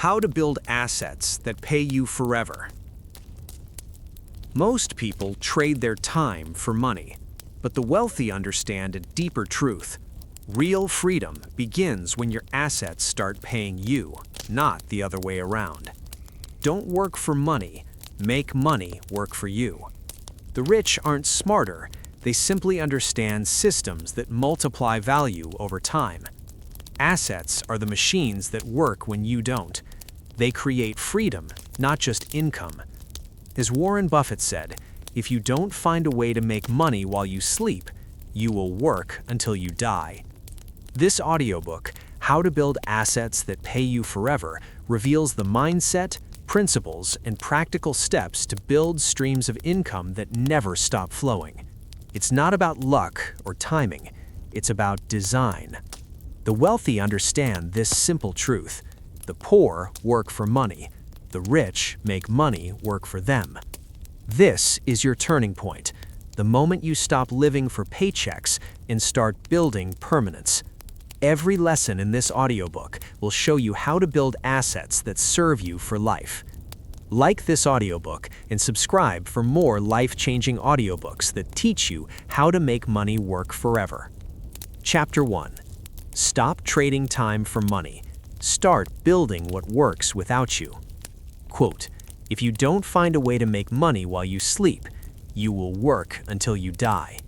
How to build assets that pay you forever. Most people trade their time for money, but the wealthy understand a deeper truth. Real freedom begins when your assets start paying you, not the other way around. Don't work for money, make money work for you. The rich aren't smarter, they simply understand systems that multiply value over time. Assets are the machines that work when you don't. They create freedom, not just income. As Warren Buffett said, if you don't find a way to make money while you sleep, you will work until you die. This audiobook, How to Build Assets That Pay You Forever, reveals the mindset, principles, and practical steps to build streams of income that never stop flowing. It's not about luck or timing, it's about design. The wealthy understand this simple truth. The poor work for money. The rich make money work for them. This is your turning point, the moment you stop living for paychecks and start building permanence. Every lesson in this audiobook will show you how to build assets that serve you for life. Like this audiobook and subscribe for more life-changing audiobooks that teach you how to make money work forever. Chapter 1. Stop trading time for money. Start building what works without you. Quote, "If you don't find a way to make money while you sleep, you will work until you die."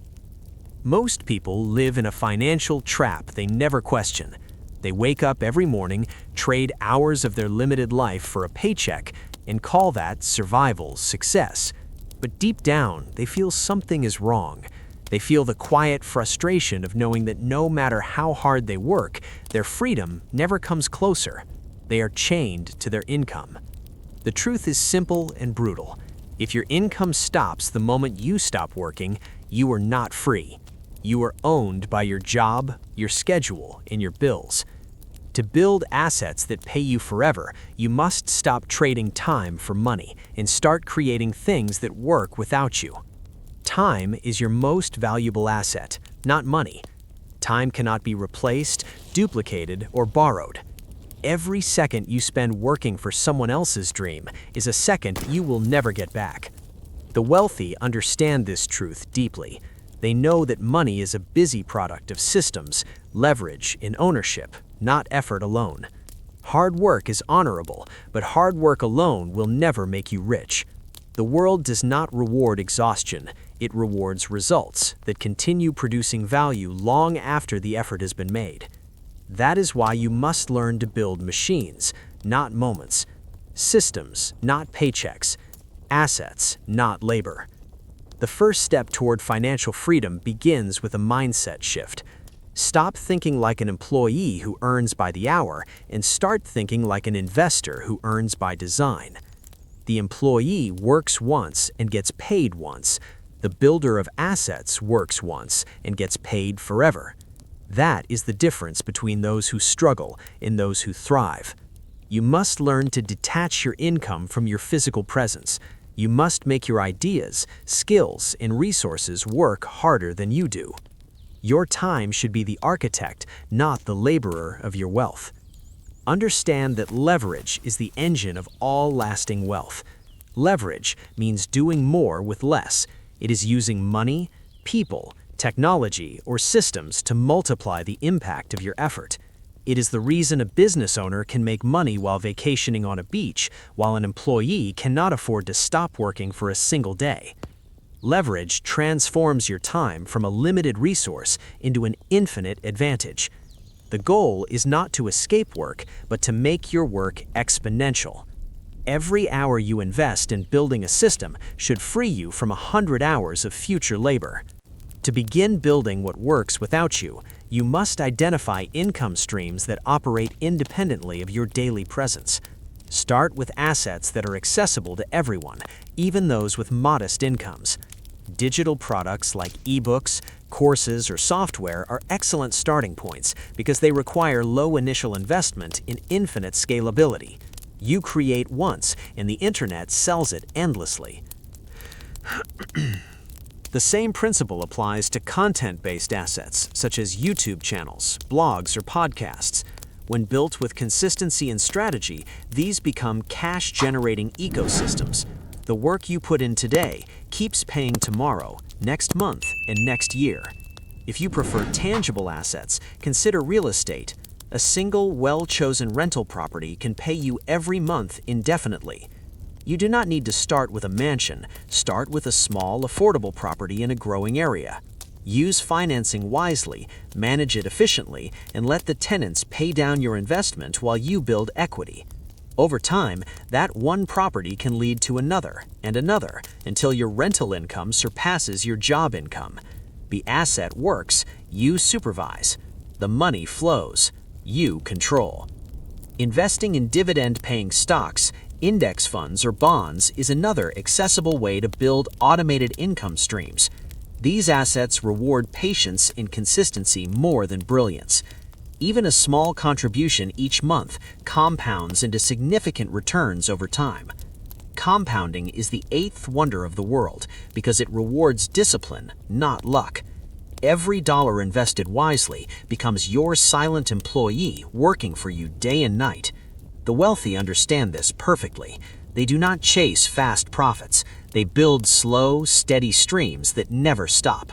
Most people live in a financial trap they never question. They wake up every morning, trade hours of their limited life for a paycheck, and call that survival success. But deep down, they feel something is wrong. They feel the quiet frustration of knowing that no matter how hard they work, their freedom never comes closer. They are chained to their income. The truth is simple and brutal. If your income stops the moment you stop working, you are not free. You are owned by your job, your schedule, and your bills. To build assets that pay you forever, you must stop trading time for money and start creating things that work without you. Time is your most valuable asset, not money. Time cannot be replaced, duplicated, or borrowed. Every second you spend working for someone else's dream is a second you will never get back. The wealthy understand this truth deeply. They know that money is a busy product of systems, leverage, and ownership, not effort alone. Hard work is honorable, but hard work alone will never make you rich. The world does not reward exhaustion, it rewards results that continue producing value long after the effort has been made. That is why you must learn to build machines, not moments. Systems, not paychecks. Assets, not labor. The first step toward financial freedom begins with a mindset shift. Stop thinking like an employee who earns by the hour and start thinking like an investor who earns by design. The employee works once and gets paid once. The builder of assets works once and gets paid forever. That is the difference between those who struggle and those who thrive. You must learn to detach your income from your physical presence. You must make your ideas, skills, and resources work harder than you do. Your time should be the architect, not the laborer of your wealth. Understand that leverage is the engine of all lasting wealth. Leverage means doing more with less. It is using money, people, technology, or systems to multiply the impact of your effort. It is the reason a business owner can make money while vacationing on a beach, while an employee cannot afford to stop working for a single day. Leverage transforms your time from a limited resource into an infinite advantage. The goal is not to escape work, but to make your work exponential. Every hour you invest in building a system should free you from 100 hours of future labor. To begin building what works without you, you must identify income streams that operate independently of your daily presence. Start with assets that are accessible to everyone, even those with modest incomes. Digital products like ebooks, courses, or software are excellent starting points because they require low initial investment and infinite scalability. You create once, and the internet sells it endlessly. The same principle applies to content-based assets, such as YouTube channels, blogs, or podcasts. When built with consistency and strategy, these become cash-generating ecosystems. The work you put in today keeps paying tomorrow, next month, and next year. If you prefer tangible assets, consider real estate. A single, well-chosen rental property can pay you every month indefinitely. You do not need to start with a mansion. Start with a small, affordable property in a growing area. Use financing wisely, manage it efficiently, and let the tenants pay down your investment while you build equity. Over time, that one property can lead to another and another until your rental income surpasses your job income. The asset works, you supervise. The money flows, you control. Investing in dividend-paying stocks, index funds, or bonds is another accessible way to build automated income streams. These assets reward patience and consistency more than brilliance. Even a small contribution each month compounds into significant returns over time. Compounding is the eighth wonder of the world because it rewards discipline, not luck. Every dollar invested wisely becomes your silent employee working for you day and night. The wealthy understand this perfectly. They do not chase fast profits. They build slow, steady streams that never stop.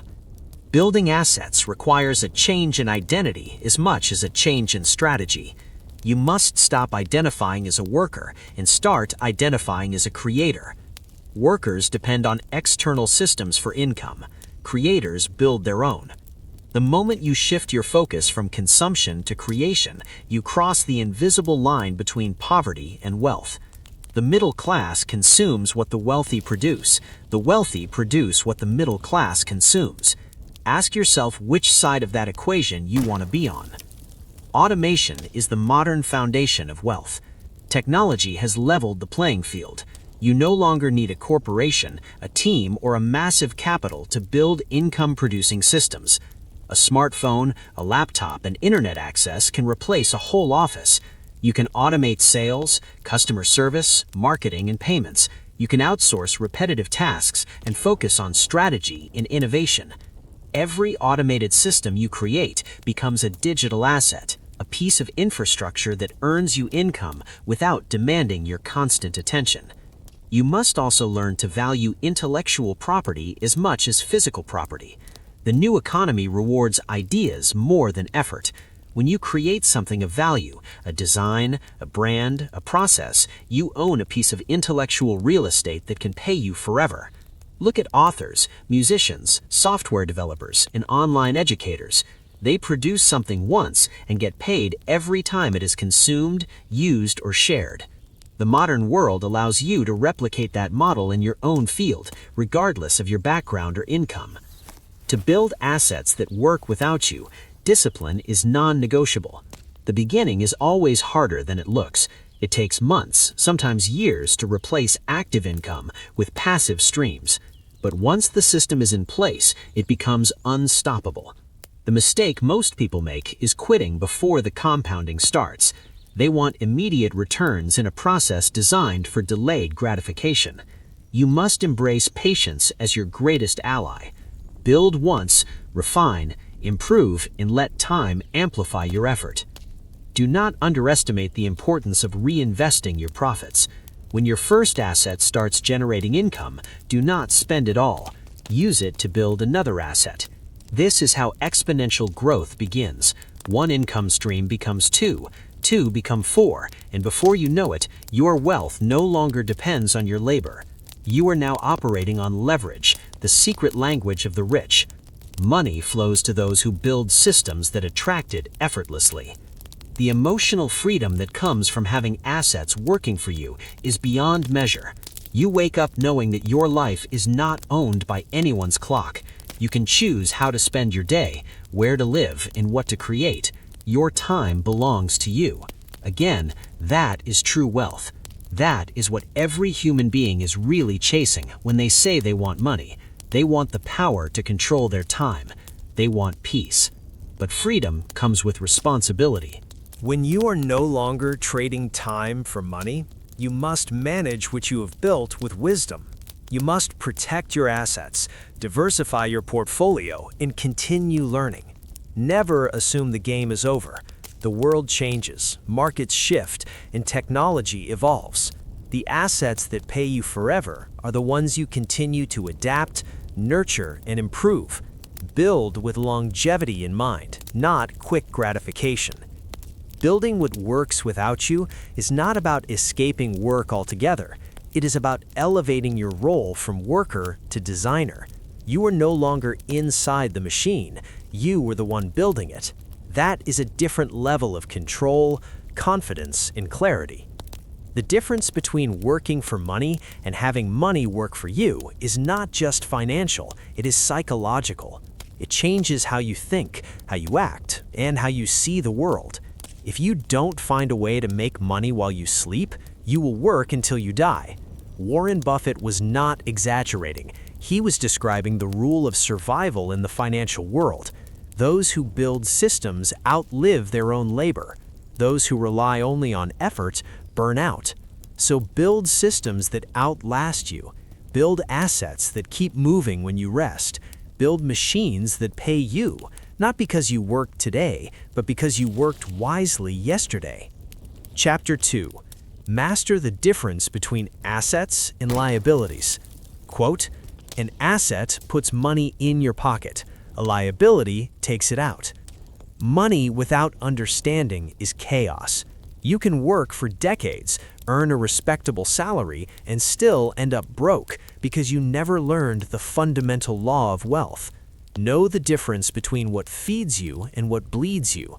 Building assets requires a change in identity as much as a change in strategy. You must stop identifying as a worker and start identifying as a creator. Workers depend on external systems for income. Creators build their own. The moment you shift your focus from consumption to creation, you cross the invisible line between poverty and wealth. The middle class consumes what the wealthy produce. The wealthy produce what the middle class consumes. Ask yourself which side of that equation you want to be on. Automation is the modern foundation of wealth. Technology has leveled the playing field. You no longer need a corporation, a team, or a massive capital to build income-producing systems. A smartphone, a laptop, and internet access can replace a whole office. You can automate sales, customer service, marketing, and payments. You can outsource repetitive tasks and focus on strategy and innovation. Every automated system you create becomes a digital asset, a piece of infrastructure that earns you income without demanding your constant attention. You must also learn to value intellectual property as much as physical property. The new economy rewards ideas more than effort. When you create something of value, a design, a brand, a process, you own a piece of intellectual real estate that can pay you forever. Look at authors, musicians, software developers, and online educators. They produce something once and get paid every time it is consumed, used, or shared. The modern world allows you to replicate that model in your own field, regardless of your background or income. To build assets that work without you, discipline is non-negotiable. The beginning is always harder than it looks. It takes months, sometimes years, to replace active income with passive streams. But once the system is in place, it becomes unstoppable. The mistake most people make is quitting before the compounding starts. They want immediate returns in a process designed for delayed gratification. You must embrace patience as your greatest ally. Build once, refine, improve, and let time amplify your effort. Do not underestimate the importance of reinvesting your profits. When your first asset starts generating income, do not spend it all. Use it to build another asset. This is how exponential growth begins. One income stream becomes two become four, and before you know it, your wealth no longer depends on your labor. You are now operating on leverage, the secret language of the rich. Money flows to those who build systems that attract it effortlessly. The emotional freedom that comes from having assets working for you is beyond measure. You wake up knowing that your life is not owned by anyone's clock. You can choose how to spend your day, where to live, and what to create. Your time belongs to you. Again, that is true wealth. That is what every human being is really chasing when they say they want money. They want the power to control their time. They want peace. But freedom comes with responsibility. When you are no longer trading time for money, you must manage what you have built with wisdom. You must protect your assets, diversify your portfolio, and continue learning. Never assume the game is over. The world changes, markets shift, and technology evolves. The assets that pay you forever are the ones you continue to adapt, nurture, and improve. Build with longevity in mind, not quick gratification. Building what works without you is not about escaping work altogether. It is about elevating your role from worker to designer. You are no longer inside the machine. You were the one building it. That is a different level of control, confidence, and clarity. The difference between working for money and having money work for you is not just financial, it is psychological. It changes how you think, how you act, and how you see the world. If you don't find a way to make money while you sleep, you will work until you die. Warren Buffett was not exaggerating. He was describing the rule of survival in the financial world. Those who build systems outlive their own labor. Those who rely only on effort burn out. So build systems that outlast you. Build assets that keep moving when you rest. Build machines that pay you, not because you worked today, but because you worked wisely yesterday. Chapter 2. Master the difference between assets and liabilities. Quote, "An asset puts money in your pocket. A liability takes it out." Money without understanding is chaos. You can work for decades, earn a respectable salary, and still end up broke because you never learned the fundamental law of wealth. Know the difference between what feeds you and what bleeds you.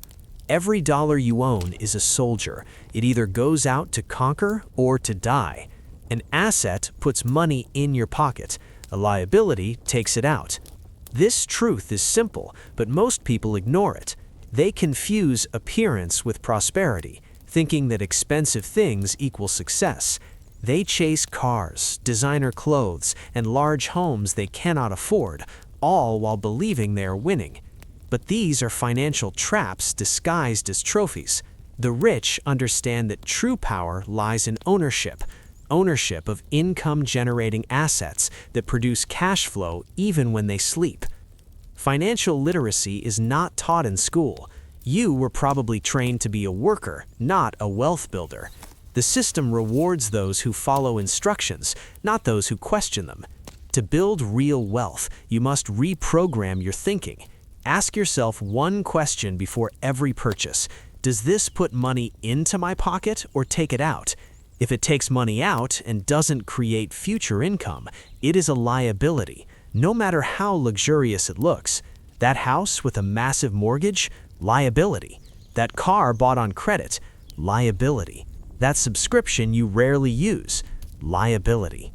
Every dollar you own is a soldier. It either goes out to conquer or to die. An asset puts money in your pocket. A liability takes it out. This truth is simple, but most people ignore it. They confuse appearance with prosperity, thinking that expensive things equal success. They chase cars, designer clothes, and large homes they cannot afford, all while believing they are winning. But these are financial traps disguised as trophies. The rich understand that true power lies in ownership of income-generating assets that produce cash flow even when they sleep. Financial literacy is not taught in school. You were probably trained to be a worker, not a wealth builder. The system rewards those who follow instructions, not those who question them. To build real wealth, you must reprogram your thinking. Ask yourself one question before every purchase. Does this put money into my pocket or take it out? If it takes money out and doesn't create future income, it is a liability, no matter how luxurious it looks. That house with a massive mortgage? Liability. That car bought on credit? Liability. That subscription you rarely use? Liability.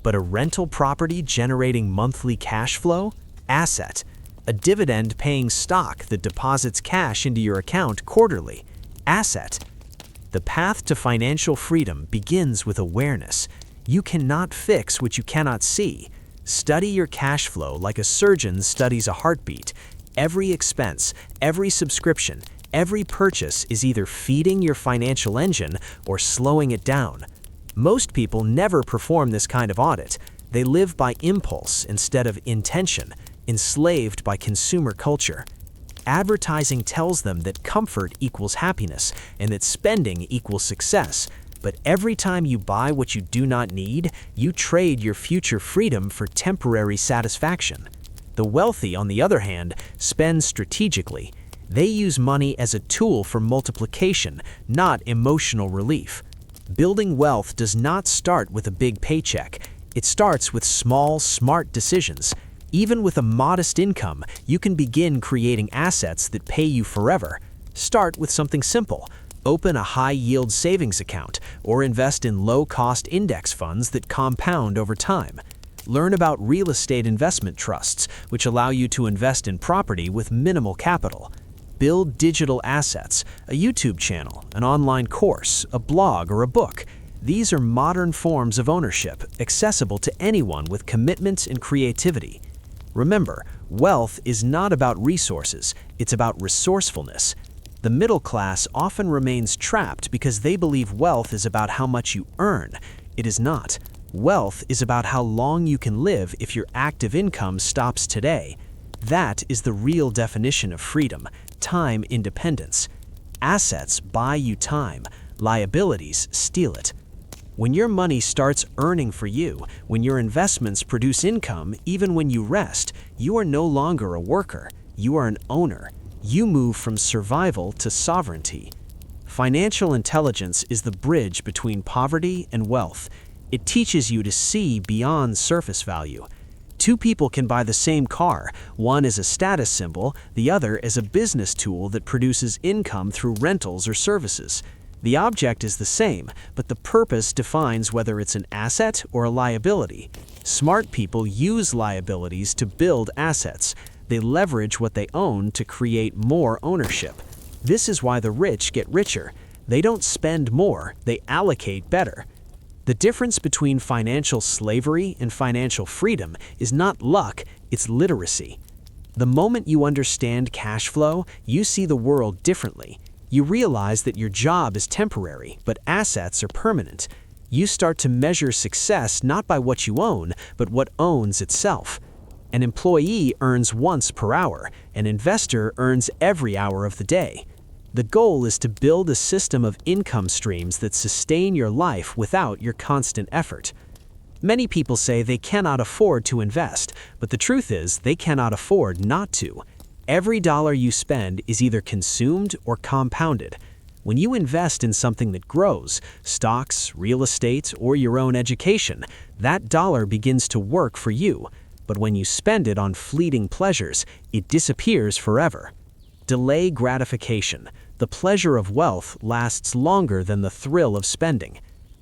But a rental property generating monthly cash flow? Asset. A dividend-paying stock that deposits cash into your account quarterly? Asset. The path to financial freedom begins with awareness. You cannot fix what you cannot see. Study your cash flow like a surgeon studies a heartbeat. Every expense, every subscription, every purchase is either feeding your financial engine or slowing it down. Most people never perform this kind of audit. They live by impulse instead of intention, enslaved by consumer culture. Advertising tells them that comfort equals happiness and that spending equals success. But every time you buy what you do not need, you trade your future freedom for temporary satisfaction. The wealthy, on the other hand, spend strategically. They use money as a tool for multiplication, not emotional relief. Building wealth does not start with a big paycheck. It starts with small, smart decisions. Even with a modest income, you can begin creating assets that pay you forever. Start with something simple. Open a high-yield savings account or invest in low-cost index funds that compound over time. Learn about real estate investment trusts, which allow you to invest in property with minimal capital. Build digital assets, a YouTube channel, an online course, a blog, or a book. These are modern forms of ownership, accessible to anyone with commitment and creativity. Remember, wealth is not about resources, it's about resourcefulness. The middle class often remains trapped because they believe wealth is about how much you earn. It is not. Wealth is about how long you can live if your active income stops today. That is the real definition of freedom, time independence. Assets buy you time, liabilities steal it. When your money starts earning for you, when your investments produce income even when you rest, you are no longer a worker, you are an owner. You move from survival to sovereignty. Financial intelligence is the bridge between poverty and wealth. It teaches you to see beyond surface value. Two people can buy the same car, one as a status symbol, the other as a business tool that produces income through rentals or services. The object is the same, but the purpose defines whether it's an asset or a liability. Smart people use liabilities to build assets. They leverage what they own to create more ownership. This is why the rich get richer. They don't spend more, they allocate better. The difference between financial slavery and financial freedom is not luck, it's literacy. The moment you understand cash flow, you see the world differently. You realize that your job is temporary, but assets are permanent. You start to measure success not by what you own, but what owns itself. An employee earns once per hour, an investor earns every hour of the day. The goal is to build a system of income streams that sustain your life without your constant effort. Many people say they cannot afford to invest, but the truth is they cannot afford not to. Every dollar you spend is either consumed or compounded. When you invest in something that grows, stocks, real estate, or your own education, that dollar begins to work for you. But when you spend it on fleeting pleasures, it disappears forever. Delay gratification. The pleasure of wealth lasts longer than the thrill of spending.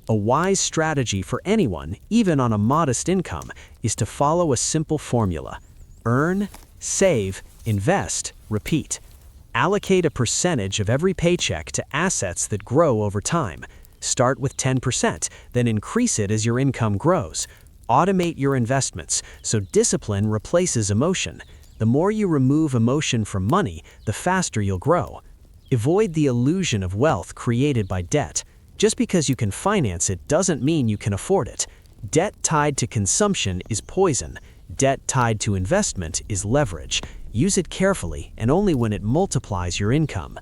A wise strategy for anyone, even on a modest income, is to follow a simple formula. Earn, save, invest, repeat. Allocate a percentage of every paycheck to assets that grow over time. Start with 10%, then increase it as your income grows. Automate your investments, so discipline replaces emotion. The more you remove emotion from money, the faster you'll grow. Avoid the illusion of wealth created by debt. Just because you can finance it doesn't mean you can afford it. Debt tied to consumption is poison. Debt tied to investment is leverage. Use it carefully and only when it multiplies your income.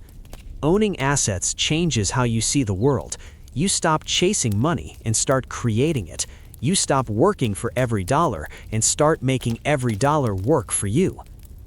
Owning assets changes how you see the world. You stop chasing money and start creating it. You stop working for every dollar and start making every dollar work for you.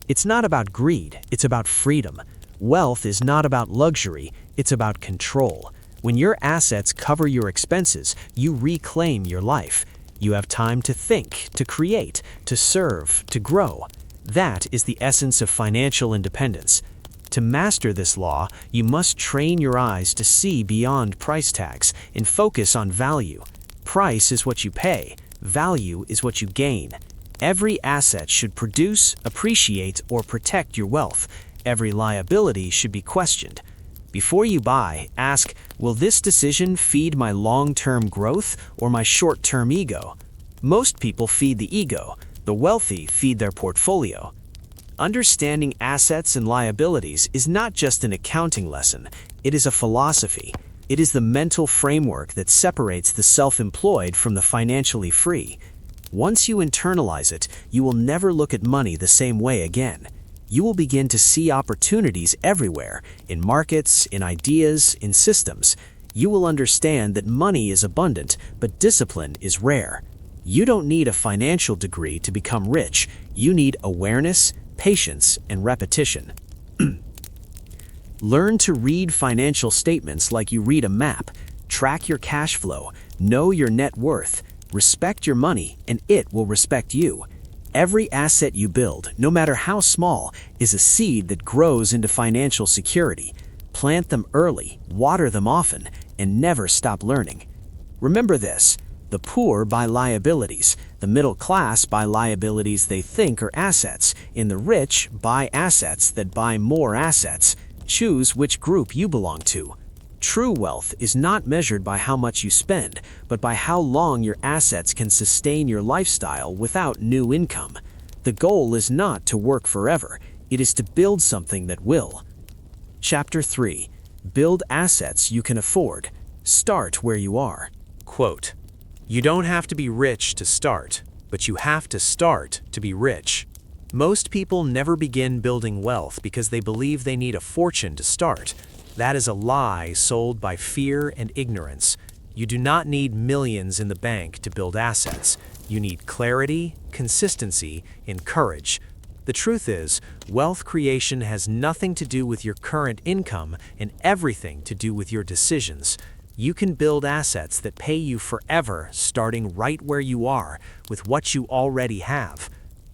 It's not about greed, it's about freedom. Wealth is not about luxury, it's about control. When your assets cover your expenses, you reclaim your life. You have time to think, to create, to serve, to grow. That is the essence of financial independence. To master this law, you must train your eyes to see beyond price tags and focus on value. Price is what you pay, value is what you gain. Every asset should produce, appreciate, or protect your wealth. Every liability should be questioned. Before you buy, ask, will this decision feed my long-term growth or my short-term ego? Most people feed the ego. The wealthy feed their portfolio. Understanding assets and liabilities is not just an accounting lesson, it is a philosophy. It is the mental framework that separates the self-employed from the financially free. Once you internalize it, you will never look at money the same way again. You will begin to see opportunities everywhere, in markets, in ideas, in systems. You will understand that money is abundant, but discipline is rare. You don't need a financial degree to become rich. You need awareness, patience, and repetition. Learn to read financial statements like you read a map. Track your cash flow, know your net worth, respect your money, and it will respect you. Every asset you build, no matter how small, is a seed that grows into financial security. Plant them early, water them often, and never stop learning. Remember this: the poor buy liabilities, the middle class buy liabilities they think are assets, and the rich buy assets that buy more assets. Choose which group you belong to. True wealth is not measured by how much you spend, but by how long your assets can sustain your lifestyle without new income. The goal is not to work forever, it is to build something that will. Chapter 3. Build assets you can afford. Start where you are. Quote, "You don't have to be rich to start, but you have to start to be rich." Most people never begin building wealth because they believe they need a fortune to start. That is a lie sold by fear and ignorance. You do not need millions in the bank to build assets. You need clarity, consistency, and courage. The truth is, wealth creation has nothing to do with your current income and everything to do with your decisions. You can build assets that pay you forever, starting right where you are, with what you already have.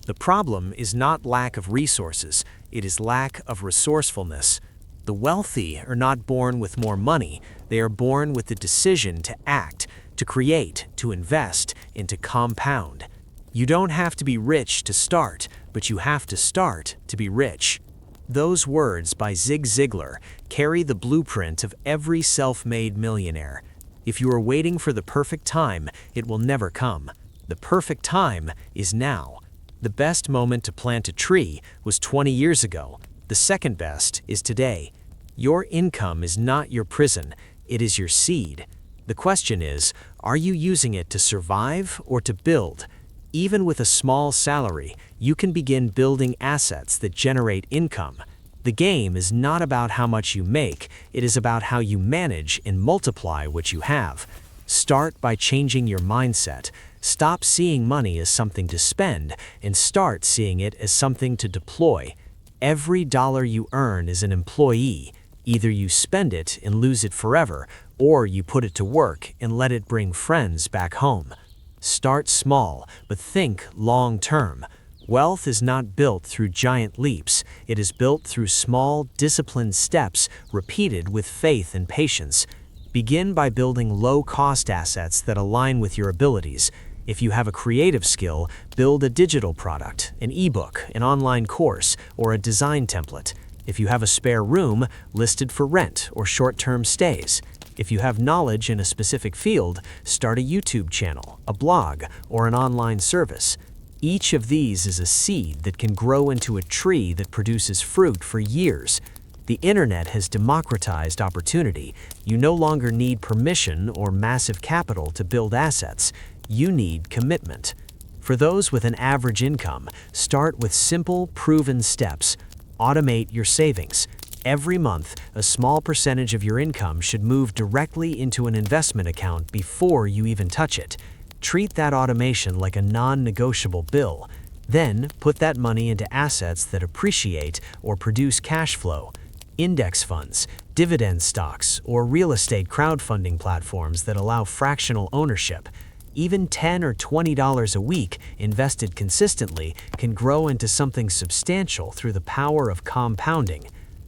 The problem is not lack of resources, it is lack of resourcefulness. The wealthy are not born with more money, they are born with the decision to act, to create, to invest, and to compound. You don't have to be rich to start, but you have to start to be rich. Those words by Zig Ziglar carry the blueprint of every self-made millionaire. If you are waiting for the perfect time, it will never come. The perfect time is now. The best moment to plant a tree was 20 years ago. The second best is today. Your income is not your prison, it is your seed. The question is, are you using it to survive or to build? Even with a small salary, you can begin building assets that generate income. The game is not about how much you make, it is about how you manage and multiply what you have. Start by changing your mindset. Stop seeing money as something to spend and start seeing it as something to deploy. Every dollar you earn is an employee. Either you spend it and lose it forever, or you put it to work and let it bring friends back home. Start small, but think long-term. Wealth is not built through giant leaps. It is built through small, disciplined steps repeated with faith and patience. Begin by building low-cost assets that align with your abilities. If you have a creative skill, build a digital product, an ebook, an online course, or a design template. If you have a spare room, list it for rent or short-term stays. If you have knowledge in a specific field, start a YouTube channel, a blog, or an online service. Each of these is a seed that can grow into a tree that produces fruit for years. The internet has democratized opportunity. You no longer need permission or massive capital to build assets. You need commitment. For those with an average income, start with simple, proven steps. Automate your savings. Every month, a small percentage of your income should move directly into an investment account before you even touch it. Treat that automation like a non-negotiable bill. Then, put that money into assets that appreciate or produce cash flow. Index funds, dividend stocks, or real estate crowdfunding platforms that allow fractional ownership. Even $10 or $20 a week invested consistently can grow into something substantial through the power of compounding.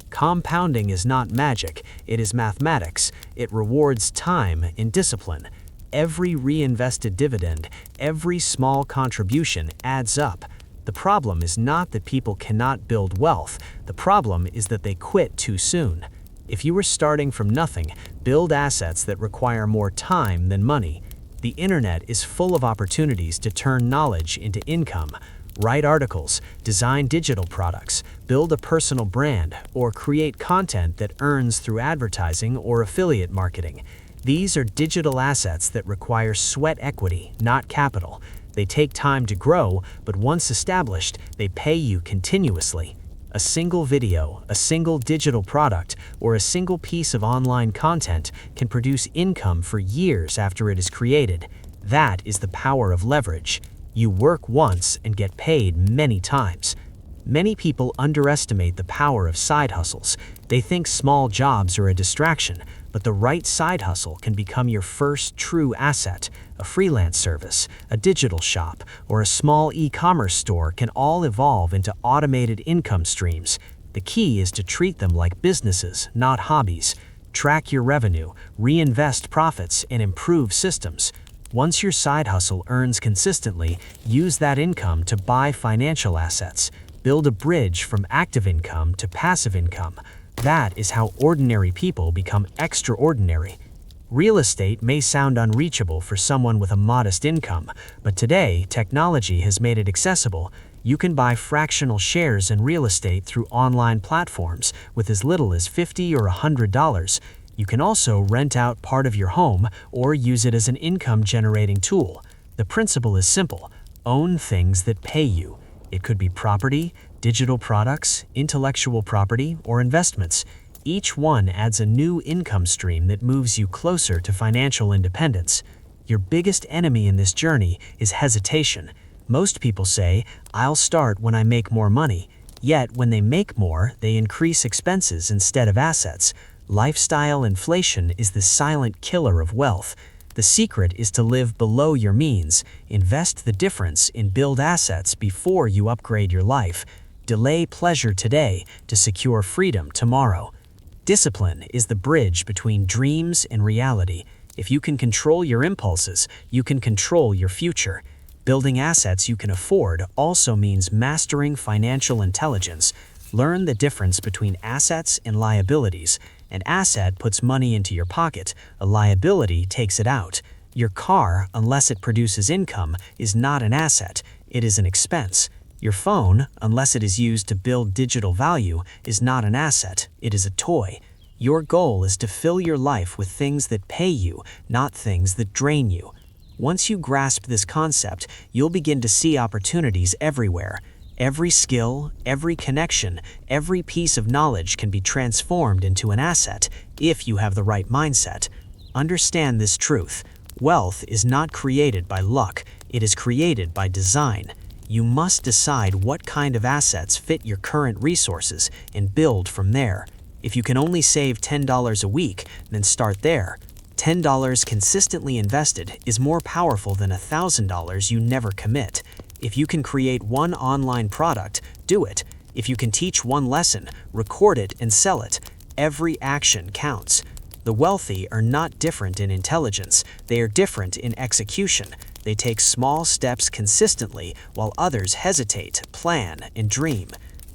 Compounding is not magic, it is mathematics. It rewards time and discipline. Every reinvested dividend, every small contribution adds up. The problem is not that people cannot build wealth, the problem is that they quit too soon. If you were starting from nothing, build assets that require more time than money. The internet is full of opportunities to turn knowledge into income. Write articles, design digital products, build a personal brand, or create content that earns through advertising or affiliate marketing. These are digital assets that require sweat equity, not capital. They take time to grow, but once established, they pay you continuously. A single video, a single digital product, or a single piece of online content can produce income for years after it is created. That is the power of leverage. You work once and get paid many times. Many people underestimate the power of side hustles. They think small jobs are a distraction, but the right side hustle can become your first true asset. A freelance service, a digital shop, or a small e-commerce store can all evolve into automated income streams. The key is to treat them like businesses, not hobbies. Track your revenue, reinvest profits, and improve systems. Once your side hustle earns consistently, use that income to buy financial assets. Build a bridge from active income to passive income. That is how ordinary people become extraordinary. Real estate may sound unreachable for someone with a modest income, but today technology has made it accessible. You can buy fractional shares in real estate through online platforms with as little as $50 or $100. You can also rent out part of your home or use it as an income-generating tool. The principle is simple: own things that pay you. It could be property, digital products, intellectual property, or investments. Each one adds a new income stream that moves you closer to financial independence. Your biggest enemy in this journey is hesitation. Most people say, "I'll start when I make more money." Yet, when they make more, they increase expenses instead of assets. Lifestyle inflation is the silent killer of wealth. The secret is to live below your means. Invest the difference in build assets before you upgrade your life. Delay pleasure today to secure freedom tomorrow. Discipline is the bridge between dreams and reality. If you can control your impulses, you can control your future. Building assets you can afford also means mastering financial intelligence. Learn the difference between assets and liabilities. An asset puts money into your pocket, a liability takes it out. Your car, unless it produces income, is not an asset, it is an expense. Your phone, unless it is used to build digital value, is not an asset, it is a toy. Your goal is to fill your life with things that pay you, not things that drain you. Once you grasp this concept, you'll begin to see opportunities everywhere. Every skill, every connection, every piece of knowledge can be transformed into an asset if you have the right mindset. Understand this truth. Wealth is not created by luck, it is created by design. You must decide what kind of assets fit your current resources and build from there. If you can only save $10 a week, then start there. $10 consistently invested is more powerful than $1,000 you never commit. If you can create one online product, do it. If you can teach one lesson, record it and sell it. Every action counts. The wealthy are not different in intelligence, they are different in execution. They take small steps consistently while others hesitate, plan, and dream.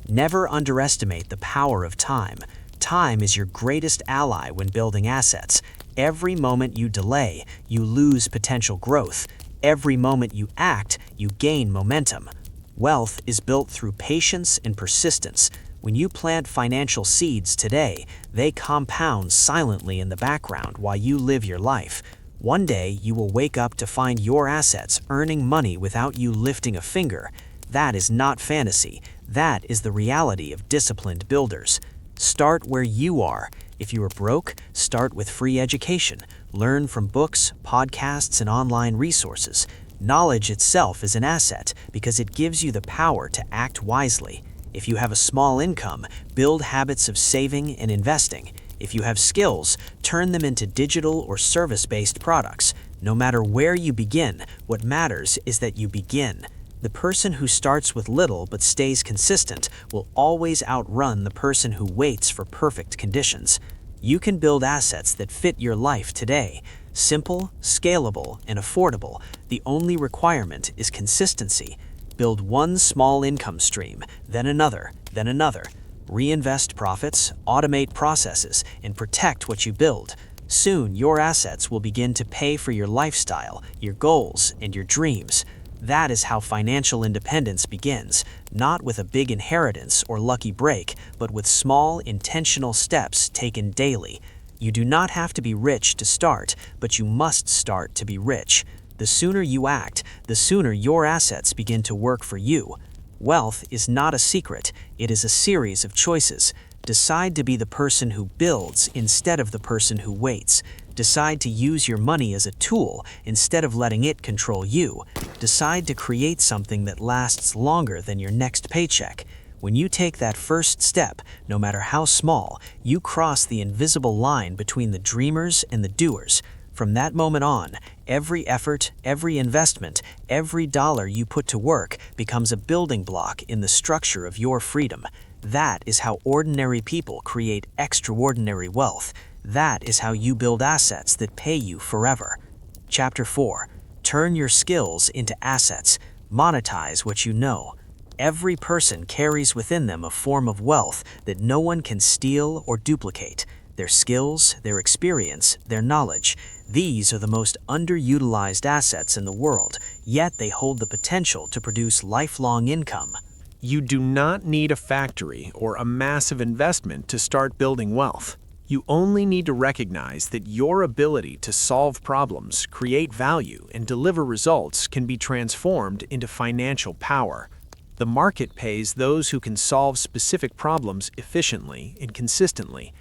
Never underestimate the power of time. Time is your greatest ally when building assets. Every moment you delay, you lose potential growth. Every moment you act, you gain momentum. Wealth is built through patience and persistence. When you plant financial seeds today, they compound silently in the background while you live your life. One day, you will wake up to find your assets earning money without you lifting a finger. That is not fantasy. That is the reality of disciplined builders. Start where you are. If you are broke, start with free education. Learn from books, podcasts, and online resources. Knowledge itself is an asset because it gives you the power to act wisely. If you have a small income, build habits of saving and investing. If you have skills, turn them into digital or service-based products. No matter where you begin, what matters is that you begin. The person who starts with little but stays consistent will always outrun the person who waits for perfect conditions. You can build assets that fit your life today. Simple, scalable, and affordable. The only requirement is consistency. Build one small income stream, then another, then another. Reinvest profits, automate processes, and protect what you build. Soon, your assets will begin to pay for your lifestyle, your goals, and your dreams. That is how financial independence begins, not with a big inheritance or lucky break, but with small, intentional steps taken daily. You do not have to be rich to start, but you must start to be rich. The sooner you act, the sooner your assets begin to work for you. Wealth is not a secret, it is a series of choices. Decide to be the person who builds instead of the person who waits. Decide to use your money as a tool instead of letting it control you. Decide to create something that lasts longer than your next paycheck. When you take that first step, no matter how small, you cross the invisible line between the dreamers and the doers. From that moment on, every effort, every investment, every dollar you put to work becomes a building block in the structure of your freedom. That is how ordinary people create extraordinary wealth. That is how you build assets that pay you forever. Chapter 4. Turn your skills into assets. Monetize what you know. Every person carries within them a form of wealth that no one can steal or duplicate. Their skills, their experience, their knowledge. These are the most underutilized assets in the world, yet they hold the potential to produce lifelong income. You do not need a factory or a massive investment to start building wealth. You only need to recognize that your ability to solve problems, create value, and deliver results can be transformed into financial power. The market pays those who can solve specific problems efficiently and consistently.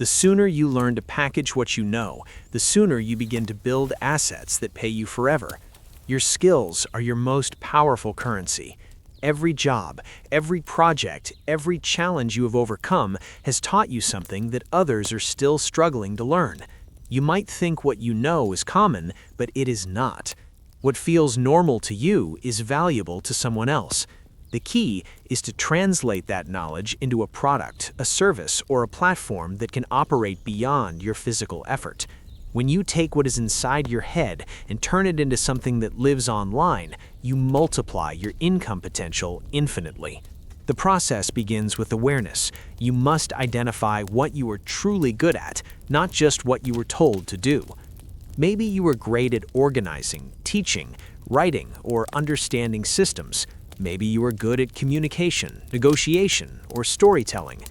The sooner you learn to package what you know, the sooner you begin to build assets that pay you forever. Your skills are your most powerful currency. Every job, every project, every challenge you have overcome has taught you something that others are still struggling to learn. You might think what you know is common, but it is not. What feels normal to you is valuable to someone else. The key is to translate that knowledge into a product, a service, or a platform that can operate beyond your physical effort. When you take what is inside your head and turn it into something that lives online, you multiply your income potential infinitely. The process begins with awareness. You must identify what you are truly good at, not just what you were told to do. Maybe you are great at organizing, teaching, writing, or understanding systems. Maybe you are good at communication, negotiation, or storytelling.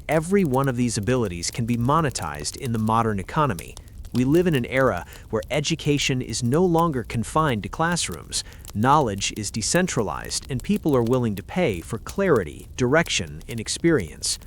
Every one of these abilities can be monetized in the modern economy. We live in an era where education is no longer confined to classrooms. Knowledge is decentralized, and people are willing to pay for clarity, direction, and experience.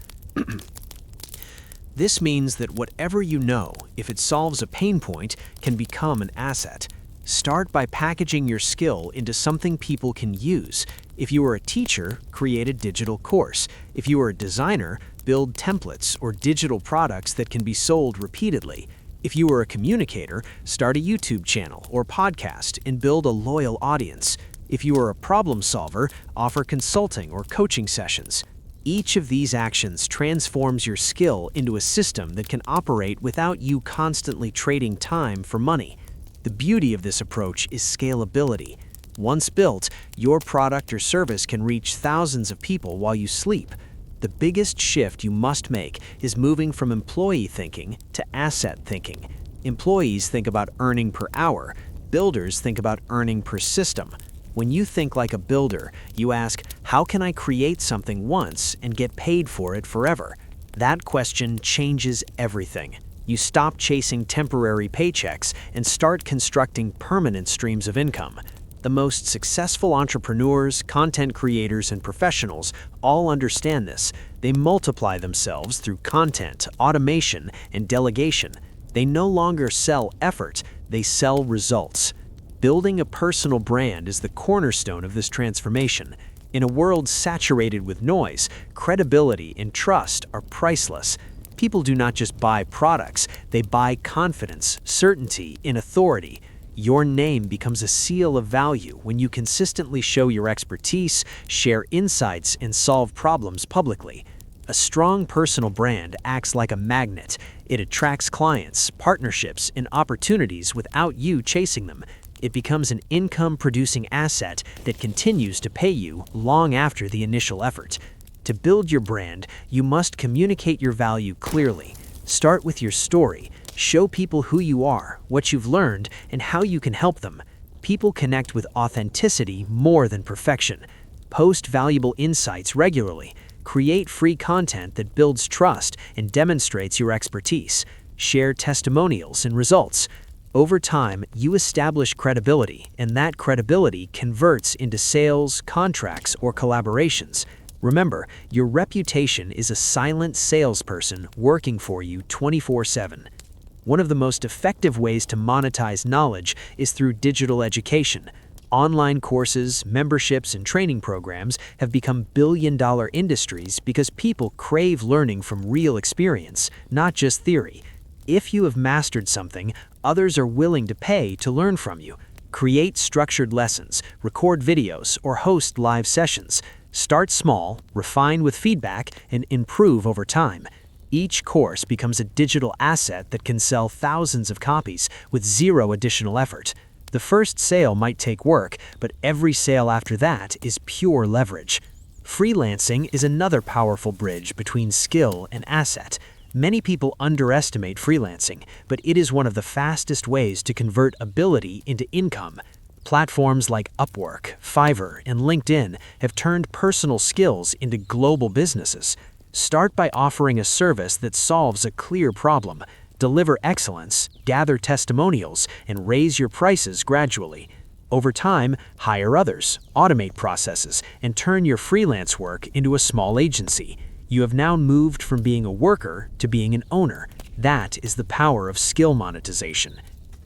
This means that whatever you know, if it solves a pain point, can become an asset. Start by packaging your skill into something people can use. If you are a teacher, create a digital course. If you are a designer, build templates or digital products that can be sold repeatedly. If you are a communicator, start a YouTube channel or podcast and build a loyal audience. If you are a problem solver, offer consulting or coaching sessions. Each of these actions transforms your skill into a system that can operate without you constantly trading time for money. The beauty of this approach is scalability. Once built, your product or service can reach thousands of people while you sleep. The biggest shift you must make is moving from employee thinking to asset thinking. Employees think about earning per hour. Builders think about earning per system. When you think like a builder, you ask, how can I create something once and get paid for it forever? That question changes everything. You stop chasing temporary paychecks and start constructing permanent streams of income. The most successful entrepreneurs, content creators, and professionals all understand this. They multiply themselves through content, automation, and delegation. They no longer sell effort, they sell results. Building a personal brand is the cornerstone of this transformation. In a world saturated with noise, credibility and trust are priceless. People do not just buy products, they buy confidence, certainty, and authority. Your name becomes a seal of value when you consistently show your expertise, share insights, and solve problems publicly. A strong personal brand acts like a magnet. It attracts clients, partnerships, and opportunities without you chasing them. It becomes an income-producing asset that continues to pay you long after the initial effort. To build your brand, you must communicate your value clearly. Start with your story. Show people who you are, what you've learned, and how you can help them. People connect with authenticity more than perfection. Post valuable insights regularly. Create free content that builds trust and demonstrates your expertise. Share testimonials and results. Over time, you establish credibility, and that credibility converts into sales, contracts, or collaborations. Remember, your reputation is a silent salesperson working for you 24/7. One of the most effective ways to monetize knowledge is through digital education. Online courses, memberships, and training programs have become billion-dollar industries because people crave learning from real experience, not just theory. If you have mastered something, others are willing to pay to learn from you. Create structured lessons, record videos, or host live sessions. Start small, refine with feedback, and improve over time. Each course becomes a digital asset that can sell thousands of copies with zero additional effort. The first sale might take work, but every sale after that is pure leverage. Freelancing is another powerful bridge between skill and asset. Many people underestimate freelancing, but it is one of the fastest ways to convert ability into income. Platforms like Upwork, Fiverr, and LinkedIn have turned personal skills into global businesses. Start by offering a service that solves a clear problem. Deliver excellence, gather testimonials, and raise your prices gradually. Over time, hire others, automate processes, and turn your freelance work into a small agency. You have now moved from being a worker to being an owner. That is the power of skill monetization.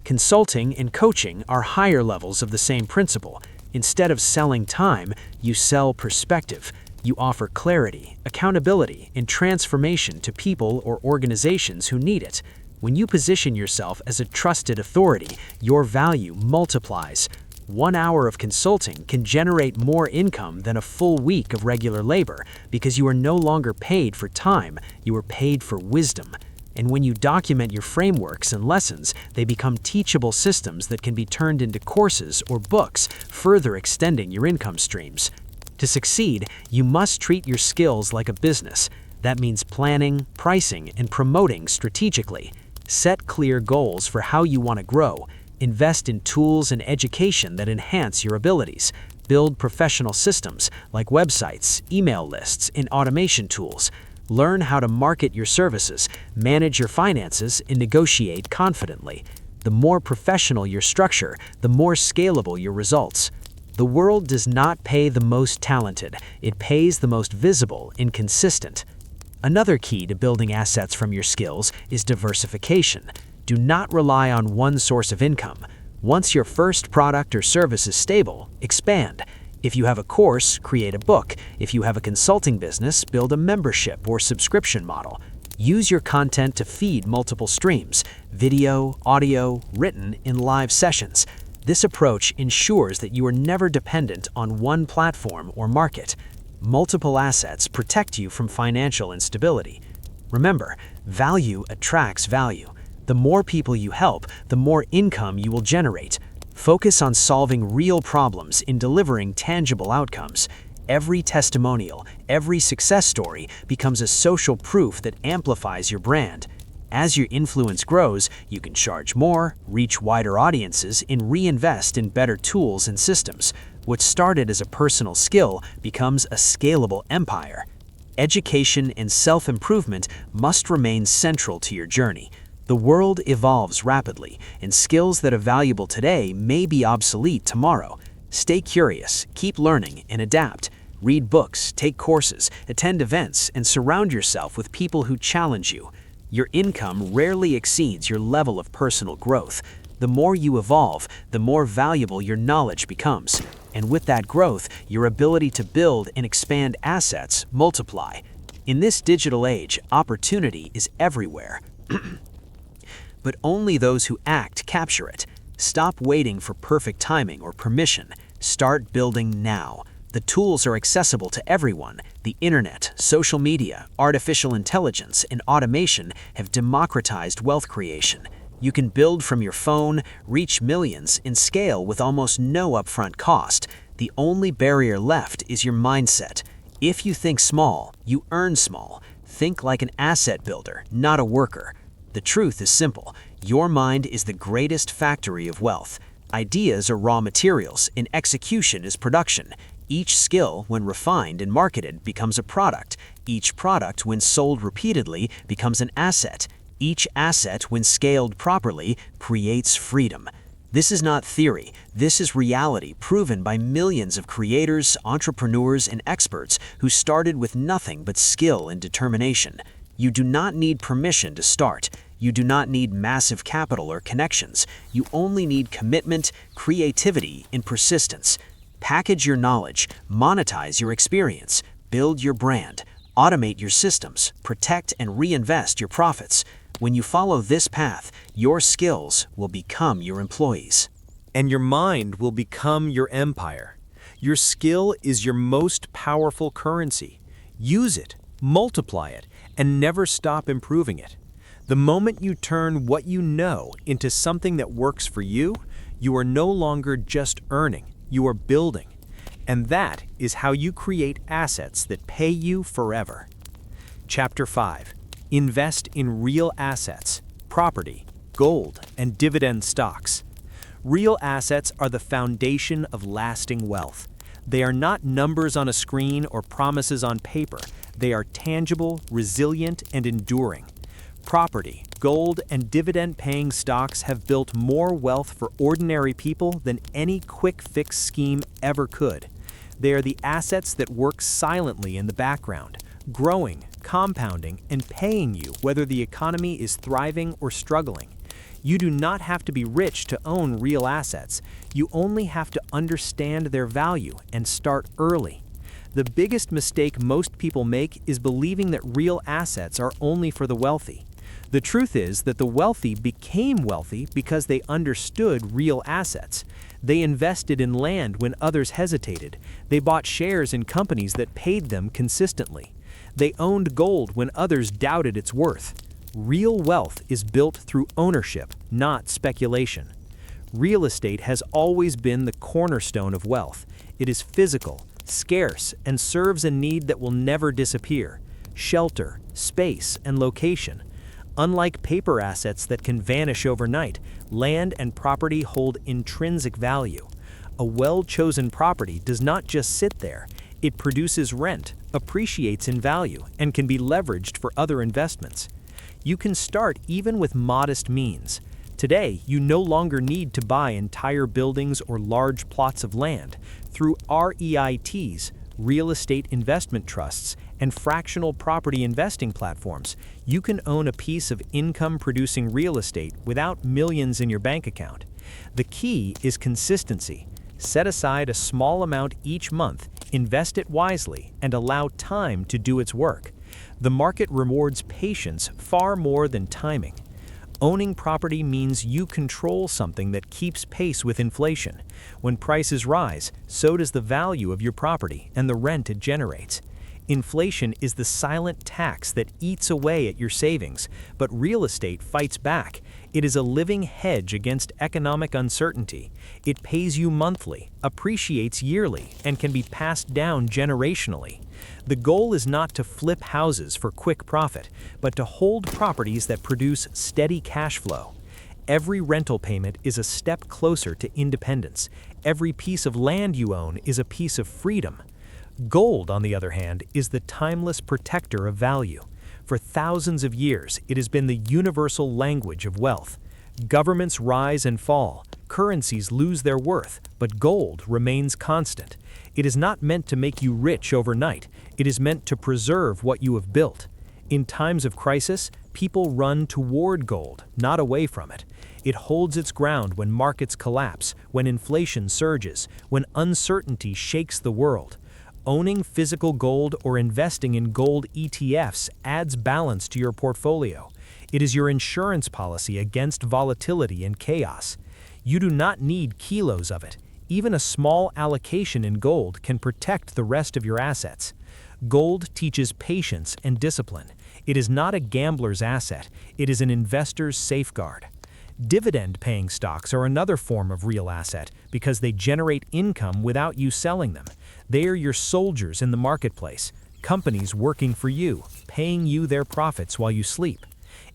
Consulting and coaching are higher levels of the same principle. Instead of selling time, you sell perspective. You offer clarity, accountability, and transformation to people or organizations who need it. When you position yourself as a trusted authority, your value multiplies. 1 hour of consulting can generate more income than a full week of regular labor because you are no longer paid for time, you are paid for wisdom. And when you document your frameworks and lessons, they become teachable systems that can be turned into courses or books, further extending your income streams. To succeed, you must treat your skills like a business. That means planning, pricing, and promoting strategically. Set clear goals for how you want to grow. Invest in tools and education that enhance your abilities. Build professional systems like websites, email lists, and automation tools. Learn how to market your services, manage your finances, and negotiate confidently. The more professional your structure, the more scalable your results. The world does not pay the most talented, it pays the most visible and consistent. Another key to building assets from your skills is diversification. Do not rely on one source of income. Once your first product or service is stable, expand. If you have a course, create a book. If you have a consulting business, build a membership or subscription model. Use your content to feed multiple streams: video, audio, written, and live sessions. This approach ensures that you are never dependent on one platform or market. Multiple assets protect you from financial instability. Remember, value attracts value. The more people you help, the more income you will generate. Focus on solving real problems in delivering tangible outcomes. Every testimonial, every success story becomes a social proof that amplifies your brand. As your influence grows, you can charge more, reach wider audiences, and reinvest in better tools and systems. What started as a personal skill becomes a scalable empire. Education and self-improvement must remain central to your journey. The world evolves rapidly, and skills that are valuable today may be obsolete tomorrow. Stay curious, keep learning, and adapt. Read books, take courses, attend events, and surround yourself with people who challenge you. Your income rarely exceeds your level of personal growth. The more you evolve, the more valuable your knowledge becomes. And with that growth, your ability to build and expand assets multiply. In this digital age, opportunity is everywhere. But only those who act capture it. Stop waiting for perfect timing or permission. Start building now. The tools are accessible to everyone. The internet, social media, artificial intelligence, and automation have democratized wealth creation. You can build from your phone, reach millions, and scale with almost no upfront cost. The only barrier left is your mindset. If you think small, you earn small. Think like an asset builder, not a worker. The truth is simple. Your mind is the greatest factory of wealth. Ideas are raw materials, and execution is production. Each skill, when refined and marketed, becomes a product. Each product, when sold repeatedly, becomes an asset. Each asset, when scaled properly, creates freedom. This is not theory. This is reality proven by millions of creators, entrepreneurs, and experts who started with nothing but skill and determination. You do not need permission to start. You do not need massive capital or connections. You only need commitment, creativity, and persistence. Package your knowledge, monetize your experience, build your brand, automate your systems, protect and reinvest your profits. When you follow this path, your skills will become your employees. And your mind will become your empire. Your skill is your most powerful currency. Use it, multiply it, and never stop improving it. The moment you turn what you know into something that works for you, you are no longer just earning, you are building. And that is how you create assets that pay you forever. Chapter 5. Invest in real assets, property, gold, and dividend stocks. Real assets are the foundation of lasting wealth. They are not numbers on a screen or promises on paper. They are tangible, resilient, and enduring. Property, gold, and dividend-paying stocks have built more wealth for ordinary people than any quick-fix scheme ever could. They are the assets that work silently in the background, growing, compounding and paying you whether the economy is thriving or struggling. You do not have to be rich to own real assets. You only have to understand their value and start early. The biggest mistake most people make is believing that real assets are only for the wealthy. The truth is that the wealthy became wealthy because they understood real assets. They invested in land when others hesitated. They bought shares in companies that paid them consistently. They owned gold when others doubted its worth. Real wealth is built through ownership, not speculation. Real estate has always been the cornerstone of wealth. It is physical, scarce, and serves a need that will never disappear: shelter, space, and location. Unlike paper assets that can vanish overnight, land and property hold intrinsic value. A well-chosen property does not just sit there. It produces rent, appreciates in value, and can be leveraged for other investments. You can start even with modest means. Today, you no longer need to buy entire buildings or large plots of land. Through REITs, real estate investment trusts, and fractional property investing platforms, you can own a piece of income-producing real estate without millions in your bank account. The key is consistency. Set aside a small amount each month, invest it wisely, and allow time to do its work. The market rewards patience far more than timing. Owning property means you control something that keeps pace with inflation. When prices rise, so does the value of your property and the rent it generates. Inflation is the silent tax that eats away at your savings, but real estate fights back. It is a living hedge against economic uncertainty. It pays you monthly, appreciates yearly, and can be passed down generationally. The goal is not to flip houses for quick profit, but to hold properties that produce steady cash flow. Every rental payment is a step closer to independence. Every piece of land you own is a piece of freedom. Gold, on the other hand, is the timeless protector of value. For thousands of years, it has been the universal language of wealth. Governments rise and fall, currencies lose their worth, but gold remains constant. It is not meant to make you rich overnight. It is meant to preserve what you have built. In times of crisis, people run toward gold, not away from it. It holds its ground when markets collapse, when inflation surges, when uncertainty shakes the world. Owning physical gold or investing in gold ETFs adds balance to your portfolio. It is your insurance policy against volatility and chaos. You do not need kilos of it. Even a small allocation in gold can protect the rest of your assets. Gold teaches patience and discipline. It is not a gambler's asset. It is an investor's safeguard. Dividend-paying stocks are another form of real asset because they generate income without you selling them. They are your soldiers in the marketplace, companies working for you, paying you their profits while you sleep.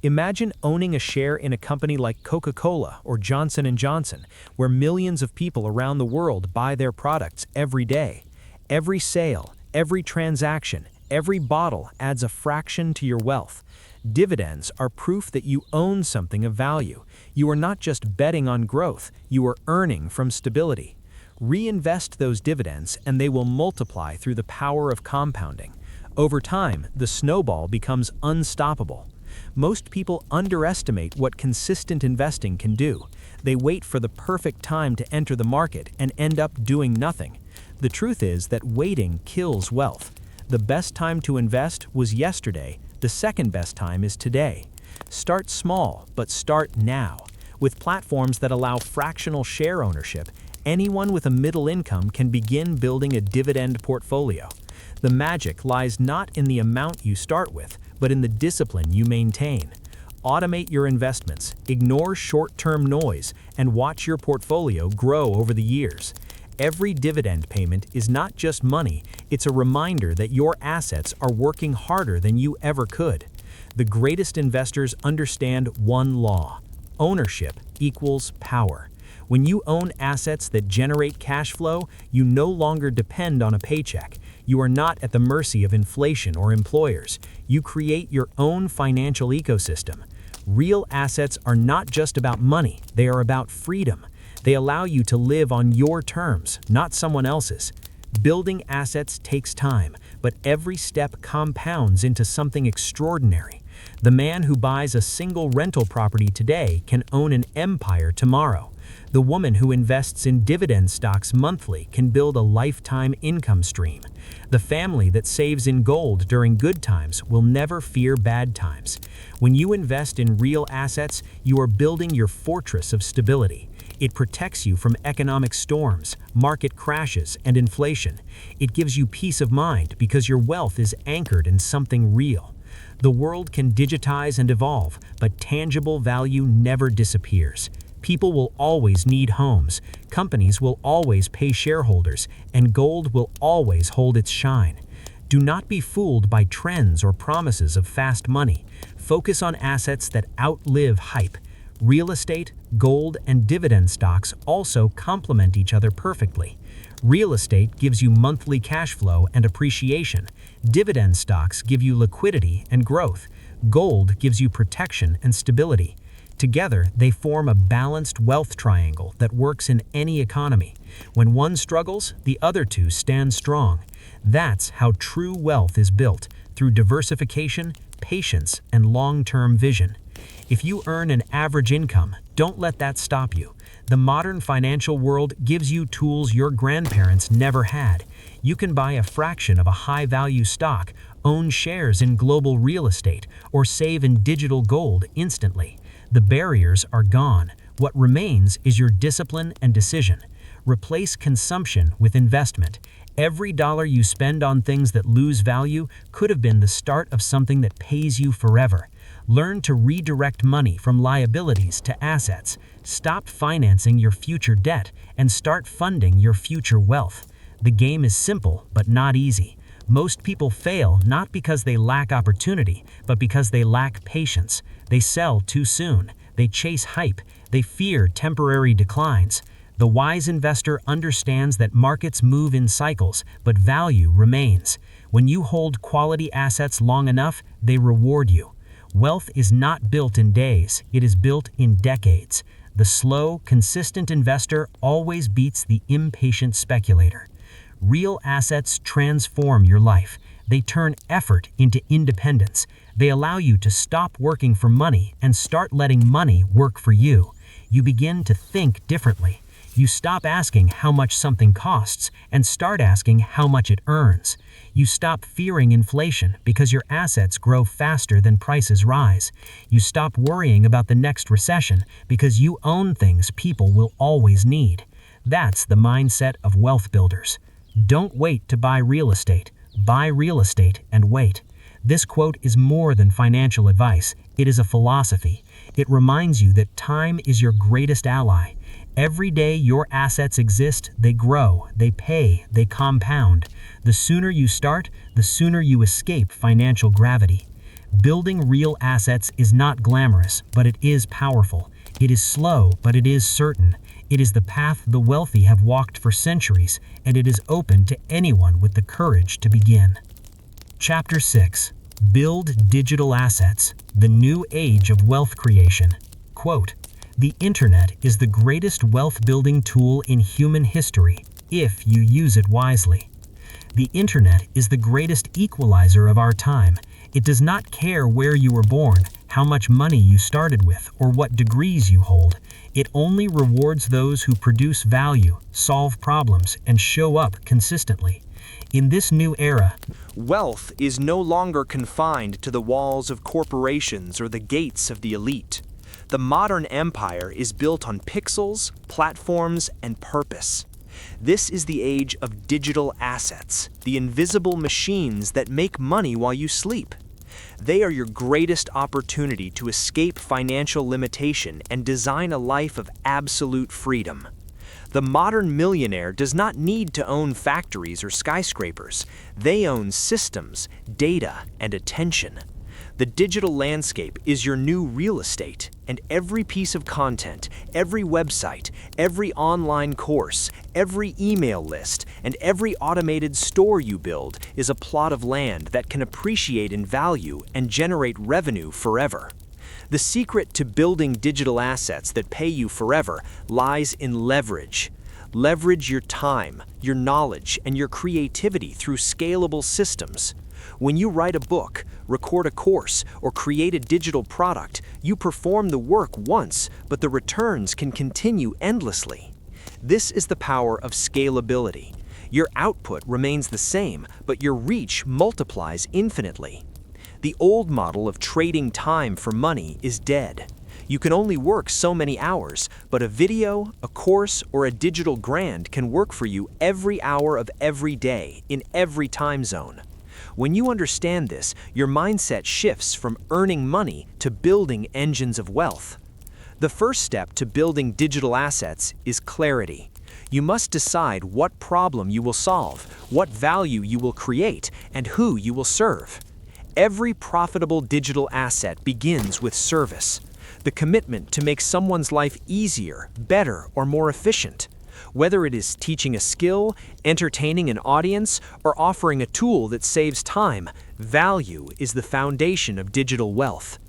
Imagine owning a share in a company like Coca-Cola or Johnson & Johnson, where millions of people around the world buy their products every day. Every sale, every transaction, every bottle adds a fraction to your wealth. Dividends are proof that you own something of value. You are not just betting on growth, you are earning from stability. Reinvest those dividends and they will multiply through the power of compounding. Over time, the snowball becomes unstoppable. Most people underestimate what consistent investing can do. They wait for the perfect time to enter the market and end up doing nothing. The truth is that waiting kills wealth. The best time to invest was yesterday. The second best time is today. Start small, but start now. With platforms that allow fractional share ownership, anyone with a middle income can begin building a dividend portfolio. The magic lies not in the amount you start with, but in the discipline you maintain. Automate your investments, ignore short-term noise, and watch your portfolio grow over the years. Every dividend payment is not just money, it's a reminder that your assets are working harder than you ever could. The greatest investors understand one law: ownership equals power. When you own assets that generate cash flow, you no longer depend on a paycheck. You are not at the mercy of inflation or employers. You create your own financial ecosystem. Real assets are not just about money, they are about freedom. They allow you to live on your terms, not someone else's. Building assets takes time, but every step compounds into something extraordinary. The man who buys a single rental property today can own an empire tomorrow. The woman who invests in dividend stocks monthly can build a lifetime income stream. The family that saves in gold during good times will never fear bad times. When you invest in real assets, you are building your fortress of stability. It protects you from economic storms, market crashes, and inflation. It gives you peace of mind because your wealth is anchored in something real. The world can digitize and evolve, but tangible value never disappears. People will always need homes, companies will always pay shareholders, and gold will always hold its shine. Do not be fooled by trends or promises of fast money. Focus on assets that outlive hype. Real estate, gold, and dividend stocks also complement each other perfectly. Real estate gives you monthly cash flow and appreciation. Dividend stocks give you liquidity and growth. Gold gives you protection and stability. Together, they form a balanced wealth triangle that works in any economy. When one struggles, the other two stand strong. That's how true wealth is built, through diversification, patience, and long-term vision. If you earn an average income, don't let that stop you. The modern financial world gives you tools your grandparents never had. You can buy a fraction of a high-value stock, own shares in global real estate, or save in digital gold instantly. The barriers are gone. What remains is your discipline and decision. Replace consumption with investment. Every dollar you spend on things that lose value could have been the start of something that pays you forever. Learn to redirect money from liabilities to assets. Stop financing your future debt and start funding your future wealth. The game is simple, but not easy. Most people fail not because they lack opportunity, but because they lack patience. They sell too soon. They chase hype. They fear temporary declines. The wise investor understands that markets move in cycles, but value remains. When you hold quality assets long enough, they reward you. Wealth is not built in days, it is built in decades. The slow, consistent investor always beats the impatient speculator. Real assets transform your life. They turn effort into independence. They allow you to stop working for money and start letting money work for you. You begin to think differently. You stop asking how much something costs and start asking how much it earns. You stop fearing inflation because your assets grow faster than prices rise. You stop worrying about the next recession because you own things people will always need. That's the mindset of wealth builders. Don't wait to buy real estate. Buy real estate and wait. This quote is more than financial advice. It is a philosophy. It reminds you that time is your greatest ally. Every day your assets exist, they grow, they pay, they compound. The sooner you start, the sooner you escape financial gravity. Building real assets is not glamorous, but it is powerful. It is slow, but it is certain. It is the path the wealthy have walked for centuries, and it is open to anyone with the courage to begin. Chapter 6. Build Digital Assets, the New Age of Wealth Creation. Quote, "The internet is the greatest wealth-building tool in human history, if you use it wisely. The internet is the greatest equalizer of our time. It does not care where you were born, how much money you started with, or what degrees you hold. It only rewards those who produce value, solve problems, and show up consistently. In this new era, Wealth is no longer confined to the walls of corporations or the gates of the elite. The modern empire is built on pixels, platforms, and purpose. This is the age of digital assets, the invisible machines that make money while you sleep. They are your greatest opportunity to escape financial limitation and design a life of absolute freedom. The modern millionaire does not need to own factories or skyscrapers. They own systems, data, and attention. The digital landscape is your new real estate, and every piece of content, every website, every online course, every email list, and every automated store you build is a plot of land that can appreciate in value and generate revenue forever. The secret to building digital assets that pay you forever lies in leverage. Leverage your time, your knowledge, and your creativity through scalable systems. When you write a book, record a course, or create a digital product, you perform the work once, but the returns can continue endlessly. This is the power of scalability. Your output remains the same, but your reach multiplies infinitely. The old model of trading time for money is dead. You can only work so many hours, but a video, a course, or a digital grant can work for you every hour of every day, in every time zone. When you understand this, your mindset shifts from earning money to building engines of wealth. The first step to building digital assets is clarity. You must decide what problem you will solve, what value you will create, and who you will serve. Every profitable digital asset begins with service. The commitment to make someone's life easier, better, or more efficient. Whether it is teaching a skill, entertaining an audience, or offering a tool that saves time, value is the foundation of digital wealth.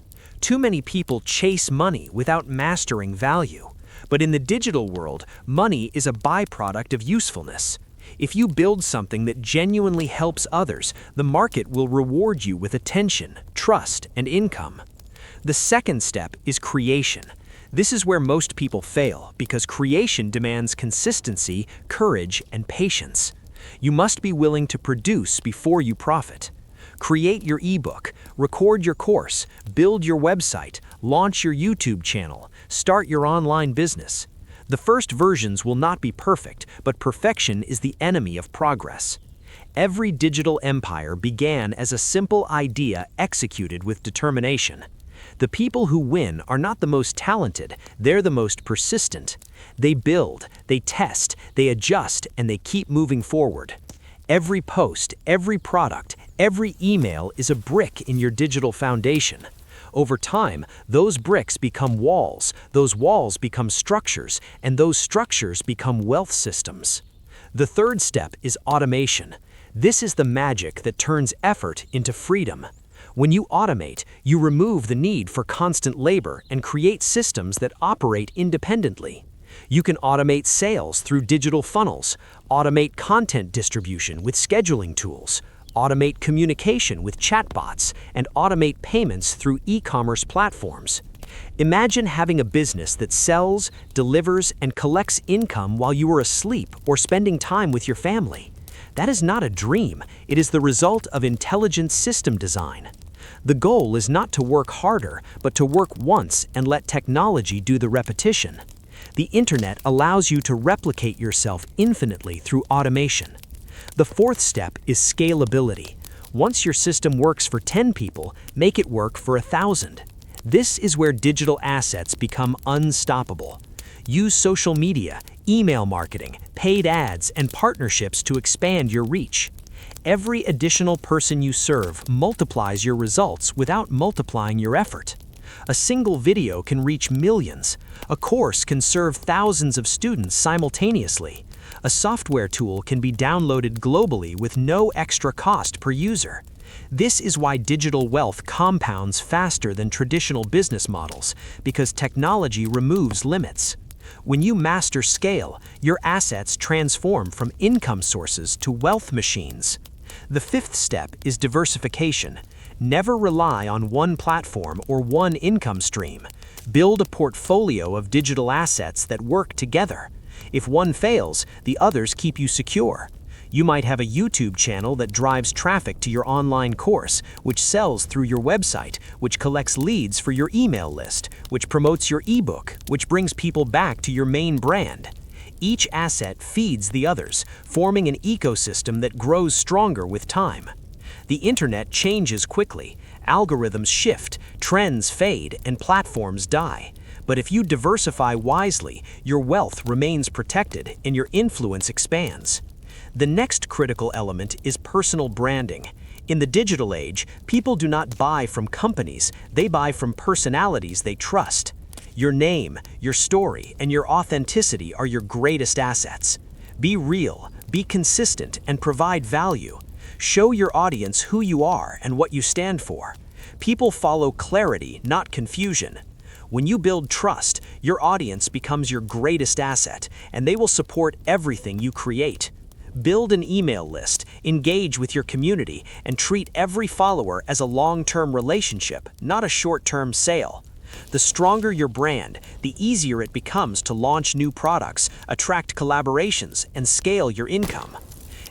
Too many people chase money without mastering value. But in the digital world, money is a byproduct of usefulness. If you build something that genuinely helps others, the market will reward you with attention, trust, and income. The second step is creation. This is where most people fail because creation demands consistency, courage, and patience. You must be willing to produce before you profit. Create your ebook, record your course, build your website, launch your YouTube channel, start your online business. The first versions will not be perfect, but perfection is the enemy of progress. Every digital empire began as a simple idea executed with determination. The people who win are not the most talented, they're the most persistent. They build, they test, they adjust, and they keep moving forward. Every post, every product, every email is a brick in your digital foundation. Over time, those bricks become walls, those walls become structures, and those structures become wealth systems. The third step is automation. This is the magic that turns effort into freedom. When you automate, you remove the need for constant labor and create systems that operate independently. You can automate sales through digital funnels, automate content distribution with scheduling tools, automate communication with chatbots, and automate payments through e-commerce platforms. Imagine having a business that sells, delivers, and collects income while you are asleep or spending time with your family. That is not a dream, it is the result of intelligent system design. The goal is not to work harder, but to work once and let technology do the repetition. The internet allows you to replicate yourself infinitely through automation. The fourth step is scalability. Once your system works for 10 people, make it work for 1,000. This is where digital assets become unstoppable. Use social media, email marketing, paid ads, and partnerships to expand your reach. Every additional person you serve multiplies your results without multiplying your effort. A single video can reach millions. A course can serve thousands of students simultaneously. A software tool can be downloaded globally with no extra cost per user. This is why digital wealth compounds faster than traditional business models, because technology removes limits. When you master scale, your assets transform from income sources to wealth machines. The fifth step is diversification. Never rely on one platform or one income stream. Build a portfolio of digital assets that work together. If one fails, the others keep you secure. You might have a YouTube channel that drives traffic to your online course, which sells through your website, which collects leads for your email list, which promotes your ebook, which brings people back to your main brand. Each asset feeds the others, forming an ecosystem that grows stronger with time. The internet changes quickly, algorithms shift, trends fade, and platforms die. But if you diversify wisely, your wealth remains protected and your influence expands. The next critical element is personal branding. In the digital age, people do not buy from companies, they buy from personalities they trust. Your name, your story, and your authenticity are your greatest assets. Be real, be consistent, and provide value. Show your audience who you are and what you stand for. People follow clarity, not confusion. When you build trust, your audience becomes your greatest asset, and they will support everything you create. Build an email list, engage with your community, and treat every follower as a long-term relationship, not a short-term sale. The stronger your brand, the easier it becomes to launch new products, attract collaborations, and scale your income.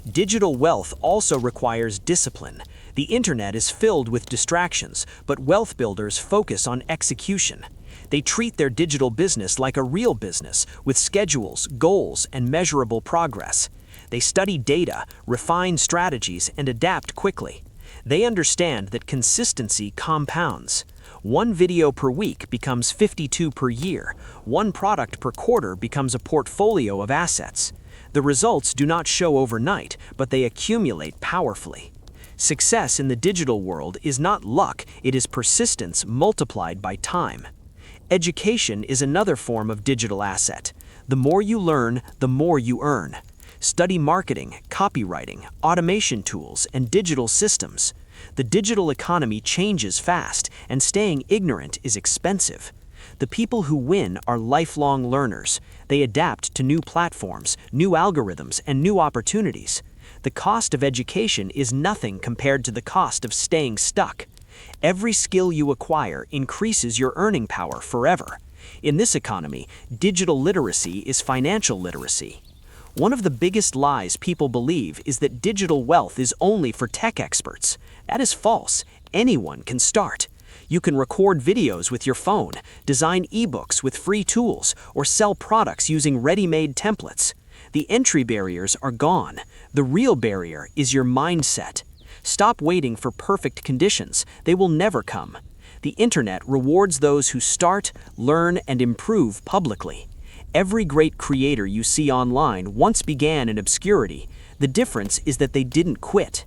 Digital wealth also requires discipline. The internet is filled with distractions, but wealth builders focus on execution. They treat their digital business like a real business, with schedules, goals, and measurable progress. They study data, refine strategies, and adapt quickly. They understand that consistency compounds. One video per week becomes 52 per year. One product per quarter becomes a portfolio of assets. The results do not show overnight, but they accumulate powerfully. Success in the digital world is not luck, it is persistence multiplied by time. Education is another form of digital asset. The more you learn, the more you earn. Study marketing, copywriting, automation tools, and digital systems. The digital economy changes fast, and staying ignorant is expensive. The people who win are lifelong learners. They adapt to new platforms, new algorithms, and new opportunities. The cost of education is nothing compared to the cost of staying stuck. Every skill you acquire increases your earning power forever. In this economy, digital literacy is financial literacy. One of the biggest lies people believe is that digital wealth is only for tech experts. That is false. Anyone can start. You can record videos with your phone, design ebooks with free tools, or sell products using ready-made templates. The entry barriers are gone. The real barrier is your mindset. Stop waiting for perfect conditions. They will never come. The internet rewards those who start, learn, and improve publicly. Every great creator you see online once began in obscurity. The difference is that they didn't quit.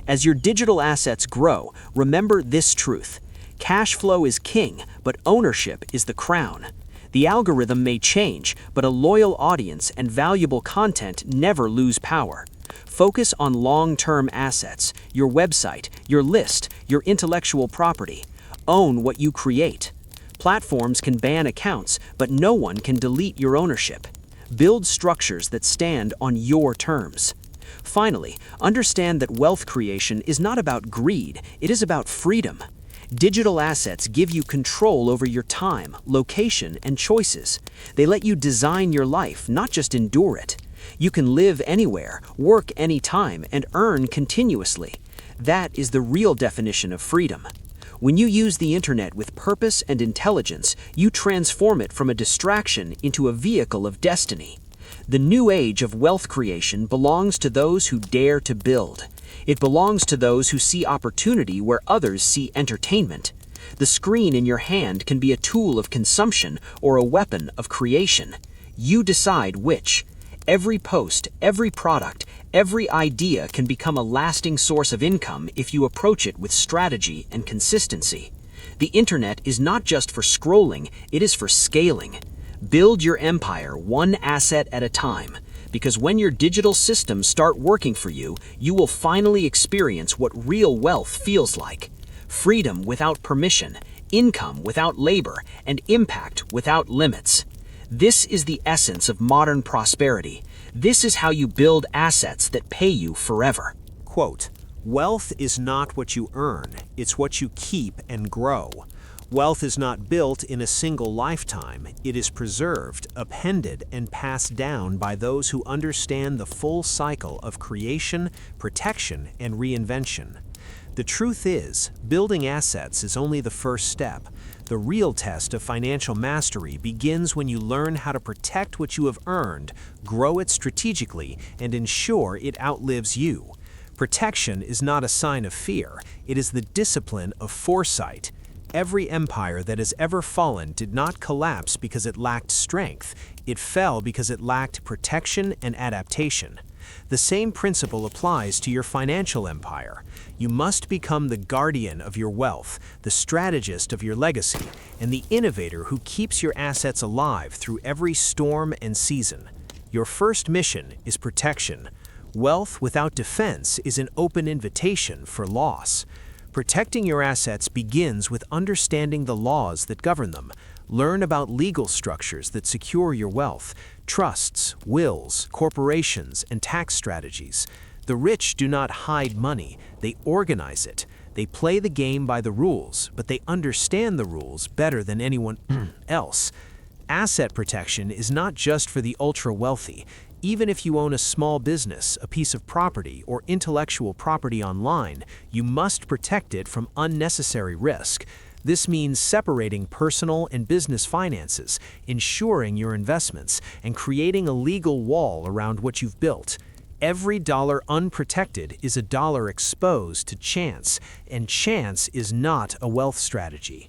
As your digital assets grow, remember this truth. Cash flow is king, but ownership is the crown. The algorithm may change, but a loyal audience and valuable content never lose power. Focus on long-term assets, your website, your list, your intellectual property. Own what you create. Platforms can ban accounts, but no one can delete your ownership. Build structures that stand on your terms. Finally, understand that wealth creation is not about greed, it is about freedom. Digital assets give you control over your time, location, and choices. They let you design your life, not just endure it. You can live anywhere, work anytime, and earn continuously. That is the real definition of freedom. When you use the internet with purpose and intelligence, you transform it from a distraction into a vehicle of destiny. The new age of wealth creation belongs to those who dare to build. It belongs to those who see opportunity where others see entertainment. The screen in your hand can be a tool of consumption or a weapon of creation. You decide which. Every post, every product, every idea can become a lasting source of income if you approach it with strategy and consistency. The internet is not just for scrolling, it is for scaling. Build your empire one asset at a time, because when your digital systems start working for you, you will finally experience what real wealth feels like. Freedom without permission, income without labor, and impact without limits. This is the essence of modern prosperity. This is how you build assets that pay you forever. Quote, "Wealth is not what you earn, it's what you keep and grow. Wealth is not built in a single lifetime. It is preserved, appended, and passed down by those who understand the full cycle of creation, protection, and reinvention. The truth is, building assets is only the first step. The real test of financial mastery begins when you learn how to protect what you have earned, grow it strategically, and ensure it outlives you. Protection is not a sign of fear. It is the discipline of foresight. Every empire that has ever fallen did not collapse because it lacked strength. It fell because it lacked protection and adaptation. The same principle applies to your financial empire. You must become the guardian of your wealth, the strategist of your legacy, and the innovator who keeps your assets alive through every storm and season. Your first mission is protection. Wealth without defense is an open invitation for loss. Protecting your assets begins with understanding the laws that govern them. Learn about legal structures that secure your wealth, trusts, wills, corporations, and tax strategies. The rich do not hide money, they organize it. They play the game by the rules, but they understand the rules better than anyone else. Asset protection is not just for the ultra-wealthy. Even if you own a small business, a piece of property, or intellectual property online, you must protect it from unnecessary risk. This means separating personal and business finances, ensuring your investments, and creating a legal wall around what you've built. Every dollar unprotected is a dollar exposed to chance, and chance is not a wealth strategy.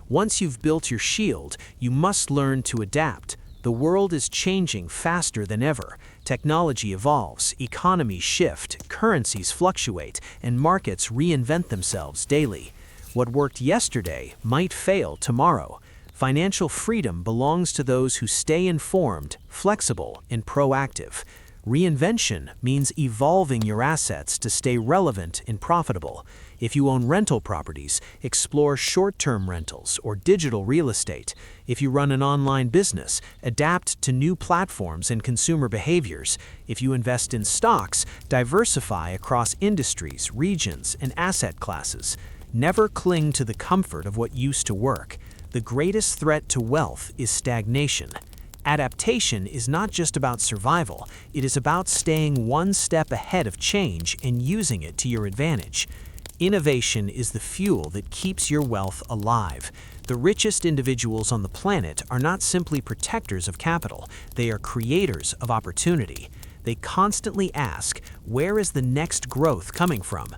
Once you've built your shield, you must learn to adapt. The world is changing faster than ever. Technology evolves, economies shift, currencies fluctuate, and markets reinvent themselves daily. What worked yesterday might fail tomorrow. Financial freedom belongs to those who stay informed, flexible, and proactive. Reinvention means evolving your assets to stay relevant and profitable. If you own rental properties, explore short-term rentals or digital real estate. If you run an online business, adapt to new platforms and consumer behaviors. If you invest in stocks, diversify across industries, regions, and asset classes. Never cling to the comfort of what used to work. The greatest threat to wealth is stagnation. Adaptation is not just about survival, it is about staying one step ahead of change and using it to your advantage. Innovation is the fuel that keeps your wealth alive. The richest individuals on the planet are not simply protectors of capital, they are creators of opportunity. They constantly ask, where is the next growth coming from?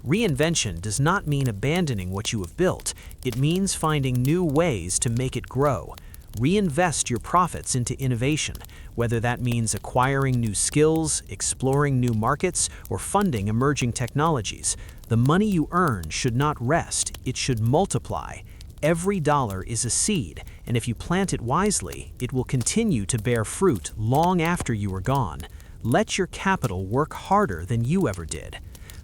Reinvention does not mean abandoning what you have built, it means finding new ways to make it grow. Reinvest your profits into innovation, whether that means acquiring new skills, exploring new markets, or funding emerging technologies. The money you earn should not rest, it should multiply. Every dollar is a seed, and if you plant it wisely, it will continue to bear fruit long after you are gone. Let your capital work harder than you ever did.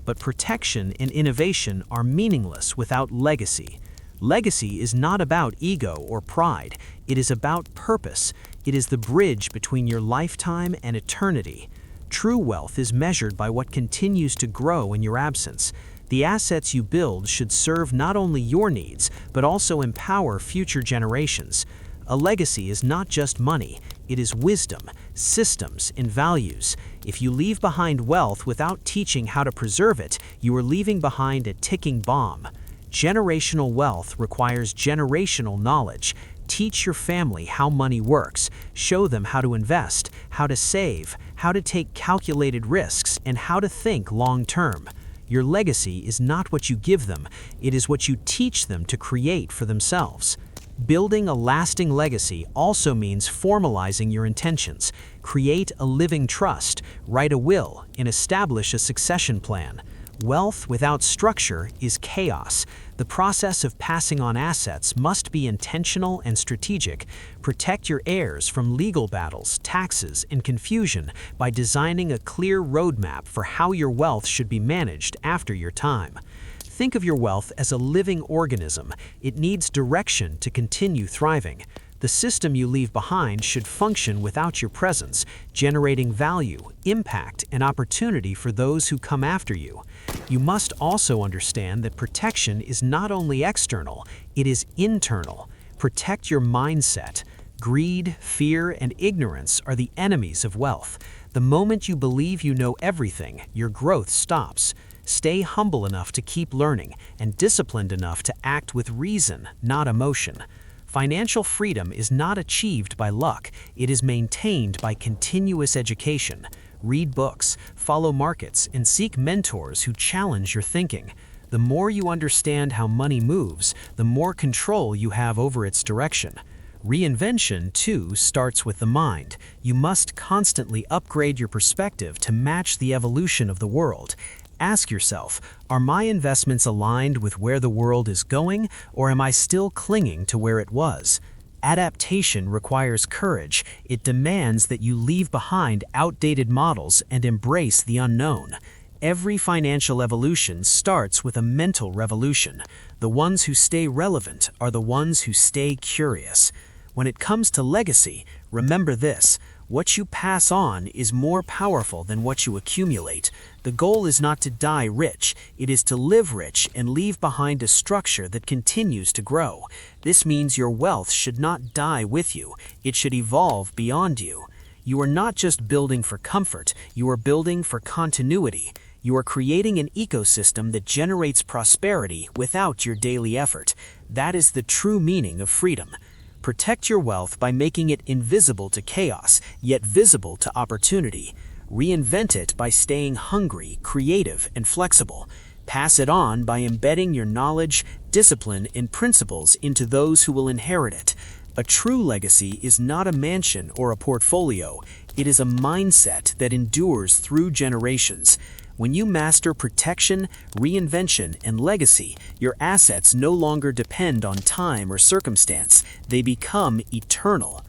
But protection and innovation are meaningless without legacy. Legacy is not about ego or pride, it is about purpose. It is the bridge between your lifetime and eternity. True wealth is measured by what continues to grow in your absence. The assets you build should serve not only your needs, but also empower future generations. A legacy is not just money, it is wisdom, systems, and values. If you leave behind wealth without teaching how to preserve it, you are leaving behind a ticking bomb. Generational wealth requires generational knowledge. Teach your family how money works. Show them how to invest, how to save, how to take calculated risks, and how to think long-term. Your legacy is not what you give them, it is what you teach them to create for themselves. Building a lasting legacy also means formalizing your intentions. Create a living trust, write a will, and establish a succession plan. Wealth without structure is chaos. The process of passing on assets must be intentional and strategic. Protect your heirs from legal battles, taxes, and confusion by designing a clear roadmap for how your wealth should be managed after your time. Think of your wealth as a living organism. It needs direction to continue thriving. The system you leave behind should function without your presence, generating value, impact, and opportunity for those who come after you. You must also understand that protection is not only external, it is internal. Protect your mindset. Greed, fear, and ignorance are the enemies of wealth. The moment you believe you know everything, your growth stops. Stay humble enough to keep learning and disciplined enough to act with reason, not emotion. Financial freedom is not achieved by luck, it is maintained by continuous education. Read books, follow markets, and seek mentors who challenge your thinking. The more you understand how money moves, the more control you have over its direction. Reinvention, too, starts with the mind. You must constantly upgrade your perspective to match the evolution of the world. Ask yourself, are my investments aligned with where the world is going, or am I still clinging to where it was? Adaptation requires courage. It demands that you leave behind outdated models and embrace the unknown. Every financial evolution starts with a mental revolution. The ones who stay relevant are the ones who stay curious. When it comes to legacy, remember this: what you pass on is more powerful than what you accumulate. The goal is not to die rich, it is to live rich and leave behind a structure that continues to grow. This means your wealth should not die with you, it should evolve beyond you. You are not just building for comfort, you are building for continuity. You are creating an ecosystem that generates prosperity without your daily effort. That is the true meaning of freedom. Protect your wealth by making it invisible to chaos, yet visible to opportunity. Reinvent it by staying hungry, creative, and flexible. Pass it on by embedding your knowledge, discipline, and principles into those who will inherit it. A true legacy is not a mansion or a portfolio. It is a mindset that endures through generations. When you master protection, reinvention, and legacy, your assets no longer depend on time or circumstance. They become eternal.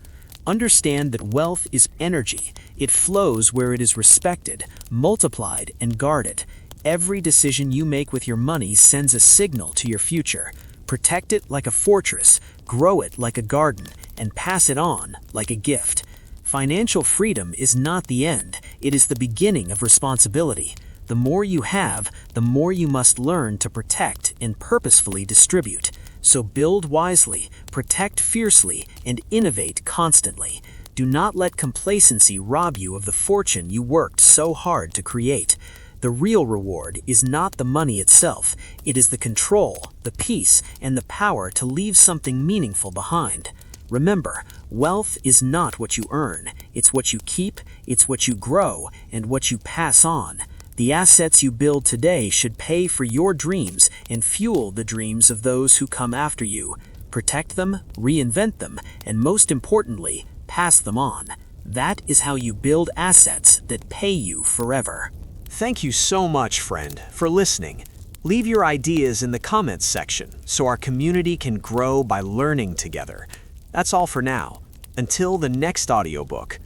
Understand that wealth is energy. It flows where it is respected, multiplied, and guarded. Every decision you make with your money sends a signal to your future. Protect it like a fortress, grow it like a garden, and pass it on like a gift. Financial freedom is not the end. It is the beginning of responsibility. The more you have, the more you must learn to protect and purposefully distribute. So build wisely, protect fiercely, and innovate constantly. Do not let complacency rob you of the fortune you worked so hard to create. The real reward is not the money itself. It is the control, the peace, and the power to leave something meaningful behind. Remember, wealth is not what you earn. It's what you keep, it's what you grow, and what you pass on. The assets you build today should pay for your dreams and fuel the dreams of those who come after you. Protect them, reinvent them, and most importantly, pass them on. That is how you build assets that pay you forever. Thank you so much, friend, for listening. Leave your ideas in the comments section so our community can grow by learning together. That's all for now. Until the next audiobook,